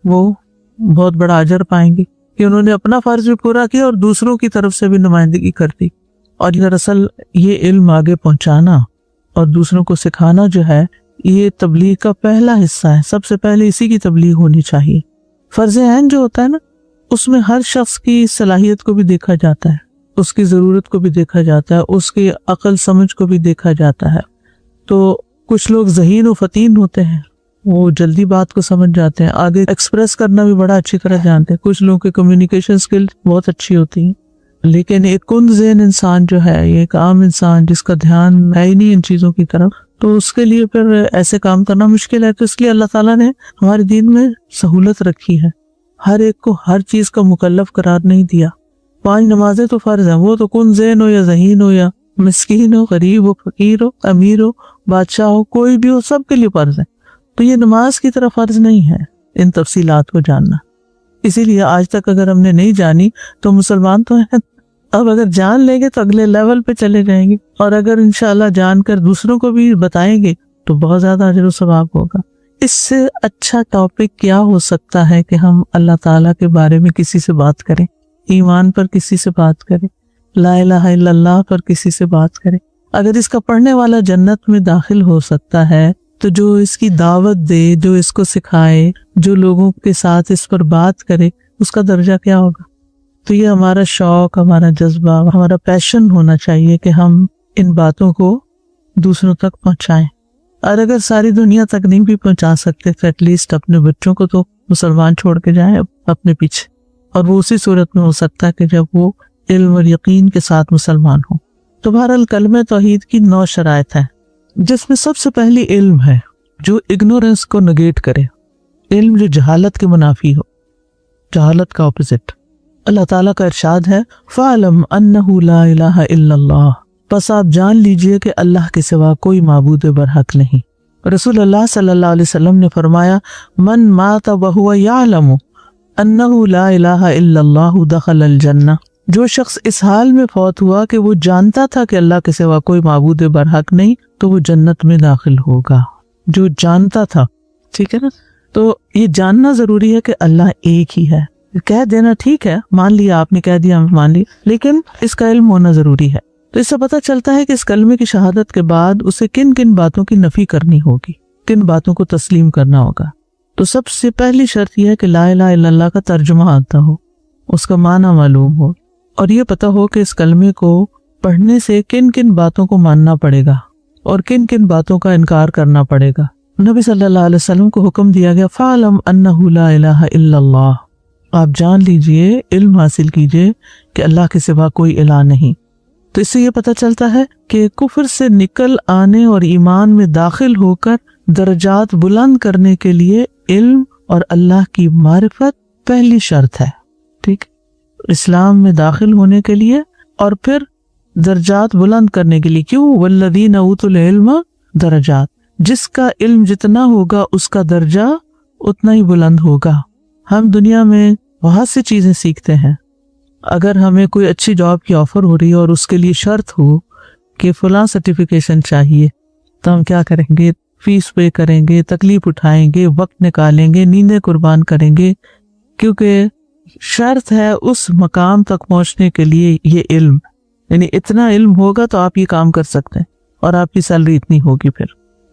وہ بہت بڑا اجر پائیں گے کہ انہوں نے اپنا فرض بھی پورا کیا اور دوسروں کی طرف سے بھی نمائندگی کر دی۔ اور دراصل یہ علم آگے پہنچانا اور دوسروں کو سکھانا جو ہے، یہ تبلیغ کا پہلا حصہ ہے، سب سے پہلے اسی کی تبلیغ ہونی چاہیے۔ فرض عین جو ہوتا ہے نا، اس میں ہر شخص کی صلاحیت کو بھی دیکھا جاتا ہے، اس کی ضرورت کو بھی دیکھا جاتا ہے، اس کی عقل سمجھ کو بھی دیکھا جاتا ہے۔ تو کچھ لوگ ذہین و فطین ہوتے ہیں، وہ جلدی بات کو سمجھ جاتے ہیں، آگے ایکسپریس کرنا بھی بڑا اچھی طرح جانتے ہیں، کچھ لوگوں کے کمیونیکیشن سکل بہت اچھی ہوتی ہیں، لیکن ایک کند ذہن انسان جو ہے، یہ ایک عام انسان جس کا دھیان ہے ہی نہیں ان چیزوں کی طرف، تو اس کے لیے پھر ایسے کام کرنا مشکل ہے۔ تو اس لیے اللہ تعالیٰ نے ہمارے دین میں سہولت رکھی ہے، ہر ایک کو ہر چیز کا مکلف قرار نہیں دیا، 5 نمازیں تو فرض ہیں، وہ تو کن ذہن ہو یا ذہین ہو یا مسکین ہو، غریب ہو، فقیر ہو، امیر ہو، بادشاہ ہو، کوئی بھی ہو، سب کے لیے فرض ہے. تو یہ نماز کی طرح فرض نہیں ہے ان تفصیلات کو جاننا. اسی لیے آج تک اگر ہم نے نہیں جانی تو مسلمان تو ہیں، اب اگر جان لیں گے تو اگلے لیول پہ چلے جائیں گے، اور اگر انشاءاللہ جان کر دوسروں کو بھی بتائیں گے تو بہت زیادہ اجر و ثواب ہوگا. اس سے اچھا ٹاپک کیا ہو سکتا ہے کہ ہم اللہ تعالیٰ کے بارے میں کسی سے بات کریں، ایمان پر کسی سے بات کریں، لا الہ الا اللہ پر کسی سے بات کریں. اگر اس کا پڑھنے والا جنت میں داخل ہو سکتا ہے تو جو اس کی دعوت دے، جو اس کو سکھائے، جو لوگوں کے ساتھ اس پر بات کرے، اس کا درجہ کیا ہوگا. تو یہ ہمارا شوق، ہمارا جذبہ، ہمارا پیشن ہونا چاہیے کہ ہم ان باتوں کو دوسروں تک پہنچائیں. اور اگر ساری دنیا تک نہیں بھی پہنچا سکتے تو ایٹ لیسٹ اپنے بچوں کو تو مسلمان چھوڑ کے جائیں اپنے پیچھے. اور وہ اسی صورت میں ہو سکتا ہے کہ جب وہ علم اور یقین کے ساتھ مسلمان ہوں. تو بہرحال کلمہ توحید کی 9 شرائط ہیں، جس میں سب سے پہلی علم ہے جو اگنورنس کو نگیٹ کرے، علم جو جہالت کے منافی ہو، جہالت کا اپوزٹ. اللہ تعالیٰ کا ارشاد ہے فَعْلَمْ أَنَّهُ لَا إِلَهَ إِلَّا اللَّهُ، پس آپ جان لیجئے کہ اللہ کے سوا کوئی معبود برحق نہیں. رسول اللہ صلی اللہ علیہ وسلم نے فرمایا من مات وهو يعلم أنه لا إله إلا الله دخل الجنہ، جو شخص اس حال میں فوت ہوا کہ وہ جانتا تھا کہ اللہ کے سوا کوئی معبود برحق نہیں تو وہ جنت میں داخل ہوگا. جو جانتا تھا، ٹھیک ہے نا. تو یہ جاننا ضروری ہے کہ اللہ ایک ہی ہے. کہہ دینا ٹھیک ہے، مان لیا آپ نے، کہہ دیا مان لیا، لیکن اس کا علم ہونا ضروری ہے. تو اس سے پتہ چلتا ہے کہ اس کلمے کی شہادت کے بعد اسے کن کن باتوں کی نفی کرنی ہوگی، کن باتوں کو تسلیم کرنا ہوگا. تو سب سے پہلی شرط یہ ہے کہ لا الہ الا اللہ کا ترجمہ آتا ہو، اس کا معنی معلوم ہو، اور یہ پتہ ہو کہ اس کلمے کو پڑھنے سے کن کن باتوں کو ماننا پڑے گا اور کن کن باتوں کا انکار کرنا پڑے گا. نبی صلی اللہ علیہ وسلم کو حکم دیا گیا فَعْلَمْ أَنَّهُ لَا إِلَهَ إِلَّا اللَّهُ، آپ جان لیجئے، علم حاصل کیجئے کہ اللہ کے سوا کوئی الہ نہیں. تو اس سے یہ پتہ چلتا ہے کہ کفر سے نکل آنے اور ایمان میں داخل ہو کر درجات بلند کرنے کے لیے علم اور اللہ کی معرفت پہلی شرط ہے. ٹھیک، اسلام میں داخل ہونے کے لیے اور پھر درجات بلند کرنے کے لیے. کیوں؟ والذین اوتوا العلم درجات، جس کا علم جتنا ہوگا اس کا درجہ اتنا ہی بلند ہوگا. ہم دنیا میں بہت سی چیزیں سیکھتے ہیں. اگر ہمیں کوئی اچھی جاب کی آفر ہو رہی ہے اور اس کے لیے شرط ہو کہ فلاں سرٹیفیکیشن چاہیے، تو ہم کیا کریں گے؟ فیس پے کریں گے، تکلیف اٹھائیں گے، وقت نکالیں گے، نیندیں قربان کریں گے، کیونکہ شرط ہے اس مقام تک پہنچنے کے لیے یہ علم. یعنی اتنا علم ہوگا تو آپ یہ کام کر سکتے ہیں اور آپ کی سیلری اتنی ہوگی پھر.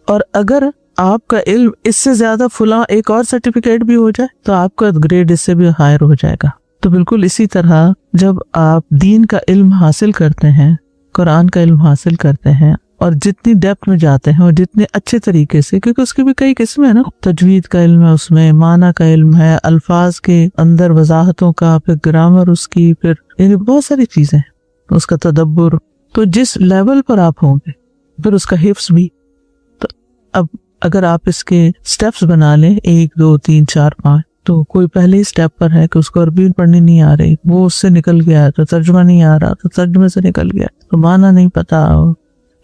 اور اگر آپ کا علم اس سے زیادہ فلاں ایک اور سرٹیفکیٹ بھی ہو جائے تو آپ کا گریڈ اس سے بھی ہائر ہو جائے گا. تو بالکل اسی طرح جب آپ دین کا علم حاصل کرتے ہیں، قرآن کا علم حاصل کرتے ہیں، اور جتنی ڈیپتھ میں جاتے ہیں اور جتنے اچھے طریقے سے، کیونکہ اس کی بھی کئی قسمیں ہیں نا، تجوید کا علم ہے، اس میں معنی کا علم ہے، الفاظ کے اندر وضاحتوں کا، پھر گرامر اس کی، پھر یعنی بہت ساری چیزیں، اس کا تدبر. تو جس لیول پر آپ ہوں گے پھر اس کا حفظ بھی. تو اب اگر آپ اس کے سٹیپس بنا لیں 1 2 3 4 5، تو کوئی پہلے ہی سٹیپ پر ہے کہ اس کو عربی پڑھنی نہیں آ رہی، وہ اس سے نکل گیا، تو ترجمہ نہیں آ رہا تو ترجمے سے نکل گیا، تو معنی نہیں پتا،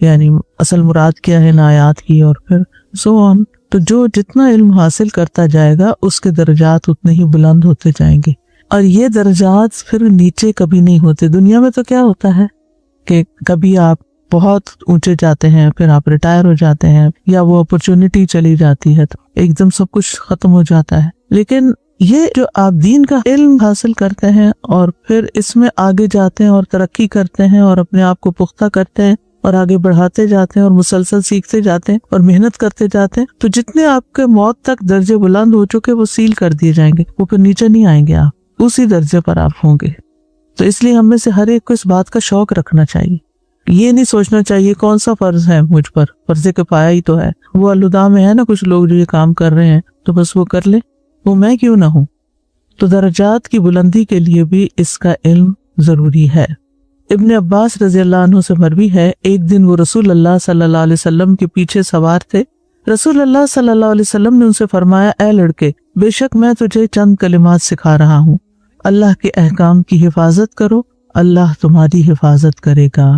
یعنی اصل مراد کیا ہے آیات کی، اور پھر سو آن. تو جو جتنا علم حاصل کرتا جائے گا اس کے درجات اتنے ہی بلند ہوتے جائیں گے. اور یہ درجات پھر نیچے کبھی نہیں ہوتے. دنیا میں تو کیا ہوتا ہے کہ کبھی آپ بہت اونچے جاتے ہیں، پھر آپ ریٹائر ہو جاتے ہیں، یا وہ اپرچونٹی چلی جاتی ہے تو ایک دم سب کچھ ختم ہو جاتا ہے. لیکن یہ جو آپ دین کا علم حاصل کرتے ہیں اور پھر اس میں آگے جاتے ہیں اور ترقی کرتے ہیں اور اپنے آپ کو پختہ کرتے ہیں اور آگے بڑھاتے جاتے ہیں اور مسلسل سیکھتے جاتے ہیں اور محنت کرتے جاتے ہیں، تو جتنے آپ کے موت تک درجے بلند ہو چکے وہ سیل کر دیے جائیں گے، وہ پھر نیچے نہیں آئیں گے، آپ اسی درجے پر آپ ہوں گے. تو اس لیے ہم میں سے ہر ایک کو اس بات کا شوق رکھنا چاہیے. یہ نہیں سوچنا چاہیے کون سا فرض ہے مجھ پر، فرض کفایہ ہی تو ہے. وہ الوداع میں ہے نا کچھ لوگ جو یہ کام کر رہے ہیں تو بس وہ کر لے، وہ میں کیوں نہ ہوں. تو درجات کی بلندی کے لیے بھی اس کا علم ضروری ہے. ابن عباس رضی اللہ عنہ سے مروی ہے، ایک دن وہ رسول اللہ صلی اللہ علیہ وسلم کے پیچھے سوار تھے. رسول اللہ صلی اللہ علیہ وسلم نے ان سے فرمایا، اے لڑکے، بے شک میں تجھے چند کلمات سکھا رہا ہوں، اللہ کے احکام کی حفاظت کرو اللہ تمہاری حفاظت کرے گا.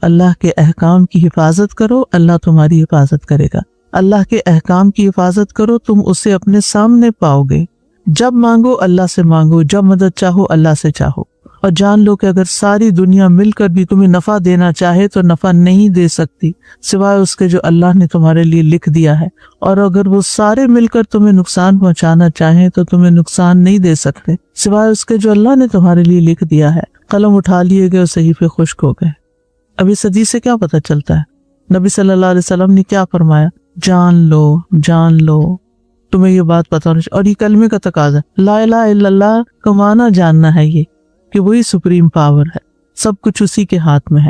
اللہ کے احکام کی حفاظت کرو، اللہ تمہاری حفاظت کرے گا. اللہ کے احکام کی حفاظت کرو، تم اسے اپنے سامنے پاؤ گے. جب مانگو اللہ سے مانگو، جب مدد چاہو اللہ سے چاہو. اور جان لو کہ اگر ساری دنیا مل کر بھی تمہیں نفع دینا چاہے تو نفع نہیں دے سکتی سوائے اس کے جو اللہ نے تمہارے لیے لکھ دیا ہے. اور اگر وہ سارے مل کر تمہیں نقصان پہنچانا چاہیں تو تمہیں نقصان نہیں دے سکتے سوائے اس کے جو اللہ نے تمہارے لیے لکھ دیا ہے. قلم اٹھا لیے گئے اور صحیفے خشک ہو گئے. اب اس حدیث سے کیا پتہ چلتا ہے؟ نبی صلی اللہ علیہ وسلم نے کیا فرمایا؟ جان لو، جان لو، تمہیں یہ بات پتہ ہونا چاہیے. اور یہ کلمے کا تقاضا ہے. لا الہ الا اللہ کا معنی جاننا ہے یہ کہ وہی سپریم پاور ہے، سب کچھ اسی کے ہاتھ میں ہے.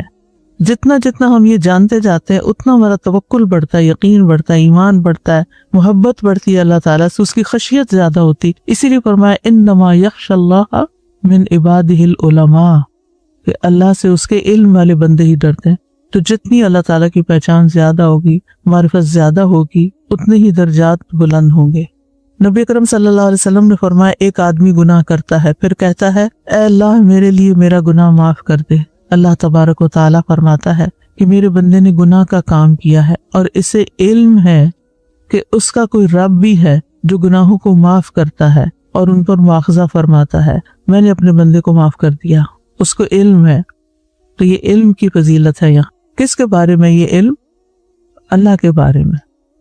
جتنا جتنا ہم یہ جانتے جاتے ہیں اتنا ہمارا توکل بڑھتا ہے، یقین بڑھتا ہے، ایمان بڑھتا ہے، محبت بڑھتی ہے اللہ تعالیٰ سے، اس کی خشیت زیادہ ہوتی. اسی لیے فرمایا انما یخشی اللہ من عبادہ العلماء، کہ اللہ سے اس کے علم والے بندے ہی ڈرتے ہیں. تو جتنی اللہ تعالیٰ کی پہچان زیادہ ہوگی، معرفت زیادہ ہوگی، اتنے ہی درجات بلند ہوں گے. نبی اکرم صلی اللہ علیہ وسلم نے فرمایا ایک آدمی گناہ کرتا ہے، پھر کہتا ہے اے اللہ میرے لیے میرا گناہ معاف کر دے. اللہ تبارک و تعالیٰ فرماتا ہے کہ میرے بندے نے گناہ کا کام کیا ہے اور اسے علم ہے کہ اس کا کوئی رب بھی ہے جو گناہوں کو معاف کرتا ہے اور ان پر مواخذہ فرماتا ہے. میں نے اپنے بندے کو معاف کر دیا، اس کو علم ہے. تو یہ علم کی فضیلت ہے. یہاں کس کے بارے میں؟ یہ علم اللہ کے بارے میں.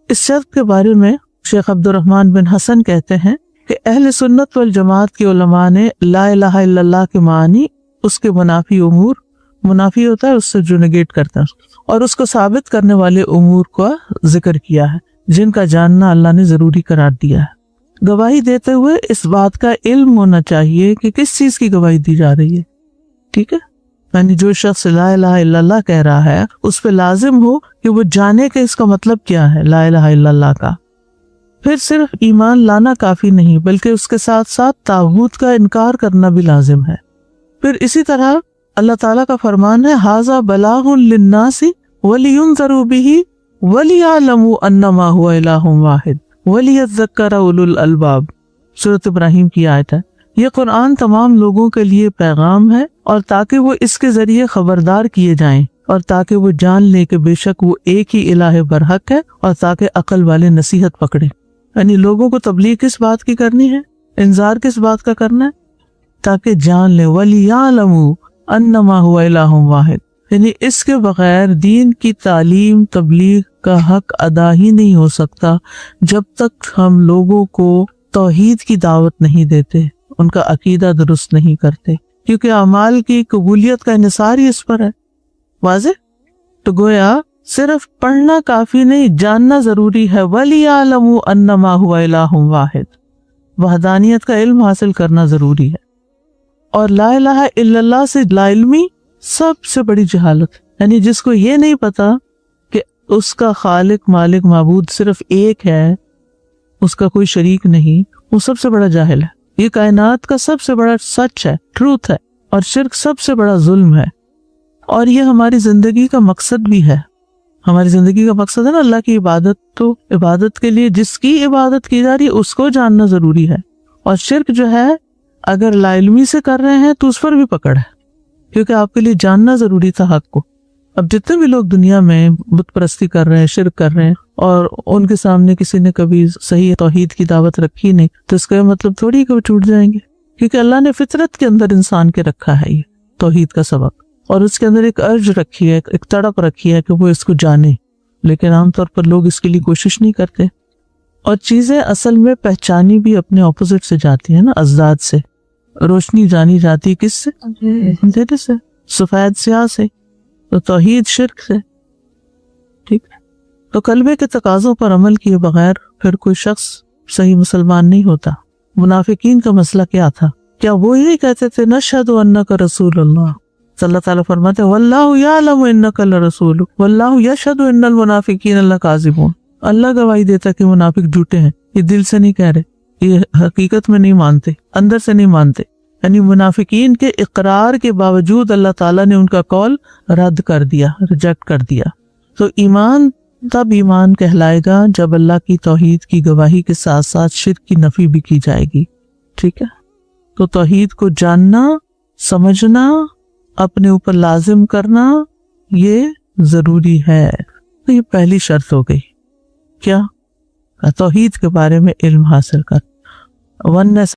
اس شرط کے بارے میں شیخ عبد الرحمن بن حسن کہتے ہیں کہ اہل سنت والجماعت کے علماء نے لا الہ الا اللہ کے معنی، اس کے منافی امور، منافی ہوتا ہے اس سے جو نگیٹ کرتا ہے، اور اس کو ثابت کرنے والے امور کا ذکر کیا ہے جن کا جاننا اللہ نے ضروری قرار دیا ہے. گواہی دیتے ہوئے اس بات کا علم ہونا چاہیے کہ کس چیز کی گواہی دی جا رہی ہے. ٹھیک ہے، یعنی جو شخص لا الہ الا اللہ کہہ رہا ہے اس پہ لازم ہو کہ وہ جانے کہ اس کا مطلب کیا ہے لا الہ الا اللہ کا. پھر صرف ایمان لانا کافی نہیں بلکہ اس کے ساتھ ساتھ طاغوت کا انکار کرنا بھی لازم ہے. پھر اسی طرح اللہ تعالیٰ کا فرمان ہے ھذا بلاغ للناس ولینذروا بہ ولیعلموا انما هو الہ واحد ولیذکر اولو الالباب. سورۃ ابراہیم کی آیت ہے. یہ قرآن تمام لوگوں کے لیے پیغام ہے اور تاکہ وہ اس کے ذریعے خبردار کیے جائیں اور تاکہ وہ جان لے کہ بے شک وہ ایک ہی الہ برحق ہے اور تاکہ عقل والے نصیحت پکڑیں. یعنی لوگوں کو تبلیغ کس بات کی کرنی ہے؟ انذار کس بات کا کرنا ہے؟ تاکہ جان لیں وَلِيَعْلَمُوا أَنَّمَا هُوَ إِلَٰهٌ وَاحِدٌ. یعنی اس کے بغیر دین کی تعلیم تبلیغ کا حق ادا ہی نہیں ہو سکتا جب تک ہم لوگوں کو توحید کی دعوت نہیں دیتے، ان کا عقیدہ درست نہیں کرتے، کیونکہ اعمال کی قبولیت کا انحصار ہی اس پر ہے. واضح؟ تو گویا صرف پڑھنا کافی نہیں، جاننا ضروری ہے. وَلِيَعْلَمُوا أَنَّمَا هُوَ إِلَٰهٌ وَاحِدٌ، وحدانیت کا علم حاصل کرنا ضروری ہے. اور لا الہ الا اللہ سے لا علمی سب سے بڑی جہالت، یعنی جس کو یہ نہیں پتا کہ اس کا خالق مالک معبود صرف ایک ہے، اس کا کوئی شریک نہیں، وہ سب سے بڑا جاہل ہے. یہ کائنات کا سب سے بڑا سچ ہے، ٹروتھ ہے، اور شرک سب سے بڑا ظلم ہے. اور یہ ہماری زندگی کا مقصد بھی ہے. ہماری زندگی کا مقصد ہے نا اللہ کی عبادت. تو عبادت کے لیے جس کی عبادت کی جا رہی ہے اس کو جاننا ضروری ہے. اور شرک جو ہے اگر لا علمی سے کر رہے ہیں تو اس پر بھی پکڑ ہے، کیونکہ آپ کے لیے جاننا ضروری تھا حق کو. اب جتنے بھی لوگ دنیا میں بت پرستی کر رہے ہیں، شرک کر رہے ہیں، اور ان کے سامنے کسی نے کبھی صحیح توحید کی دعوت رکھی نہیں، تو اس کا مطلب تھوڑی کہ وہ چھوٹ جائیں گے، کیونکہ اللہ نے فطرت کے اندر انسان کے رکھا ہے یہ توحید کا سبق، اور اس کے اندر ایک ارج رکھی ہے، ایک تڑپ رکھی ہے کہ وہ اس کو جانے. لیکن عام طور پر لوگ اس کے لیے کوشش نہیں کرتے. اور چیزیں اصل میں پہچانی بھی اپنے اپوزٹ سے جاتی ہیں نا، ازداد سے. روشنی جانی جاتی کس سے؟ اندھیرے سے. سفید سیاہ سے. تو توحید شرک سے. ٹھیک. تو کلمے کے تقاضوں پر عمل کیے بغیر پھر کوئی شخص صحیح مسلمان نہیں ہوتا. منافقین کا مسئلہ کیا تھا؟ کیا وہ یہی کہتے تھے نشہد انک رسول اللہ؟ اللہ تعالیٰ فرماتے ہیں واللہ یعلم انک لرسول واللہ یشہد ان المنافقین لکاذبون. اللہ گواہی دیتا کہ منافق جھوٹے ہیں. یہ دل سے نہیں کہہ رہے، یہ حقیقت میں نہیں مانتے، اندر سے نہیں مانتے. یعنی منافقین کے اقرار کے باوجود اللہ تعالیٰ نے ان کا قول رد کر دیا، ریجیکٹ کر دیا. تو ایمان تب ایمان کہلائے گا جب اللہ کی توحید کی گواہی کے ساتھ ساتھ شرک کی نفی بھی کی جائے گی. ٹھیک ہے. تو توحید کو جاننا، سمجھنا اپنے اوپر لازم کرنا یہ ضروری ہے. تو یہ پہلی شرط ہو گئی. کیا؟ توحید کے بارے میں علم حاصل کر. ونس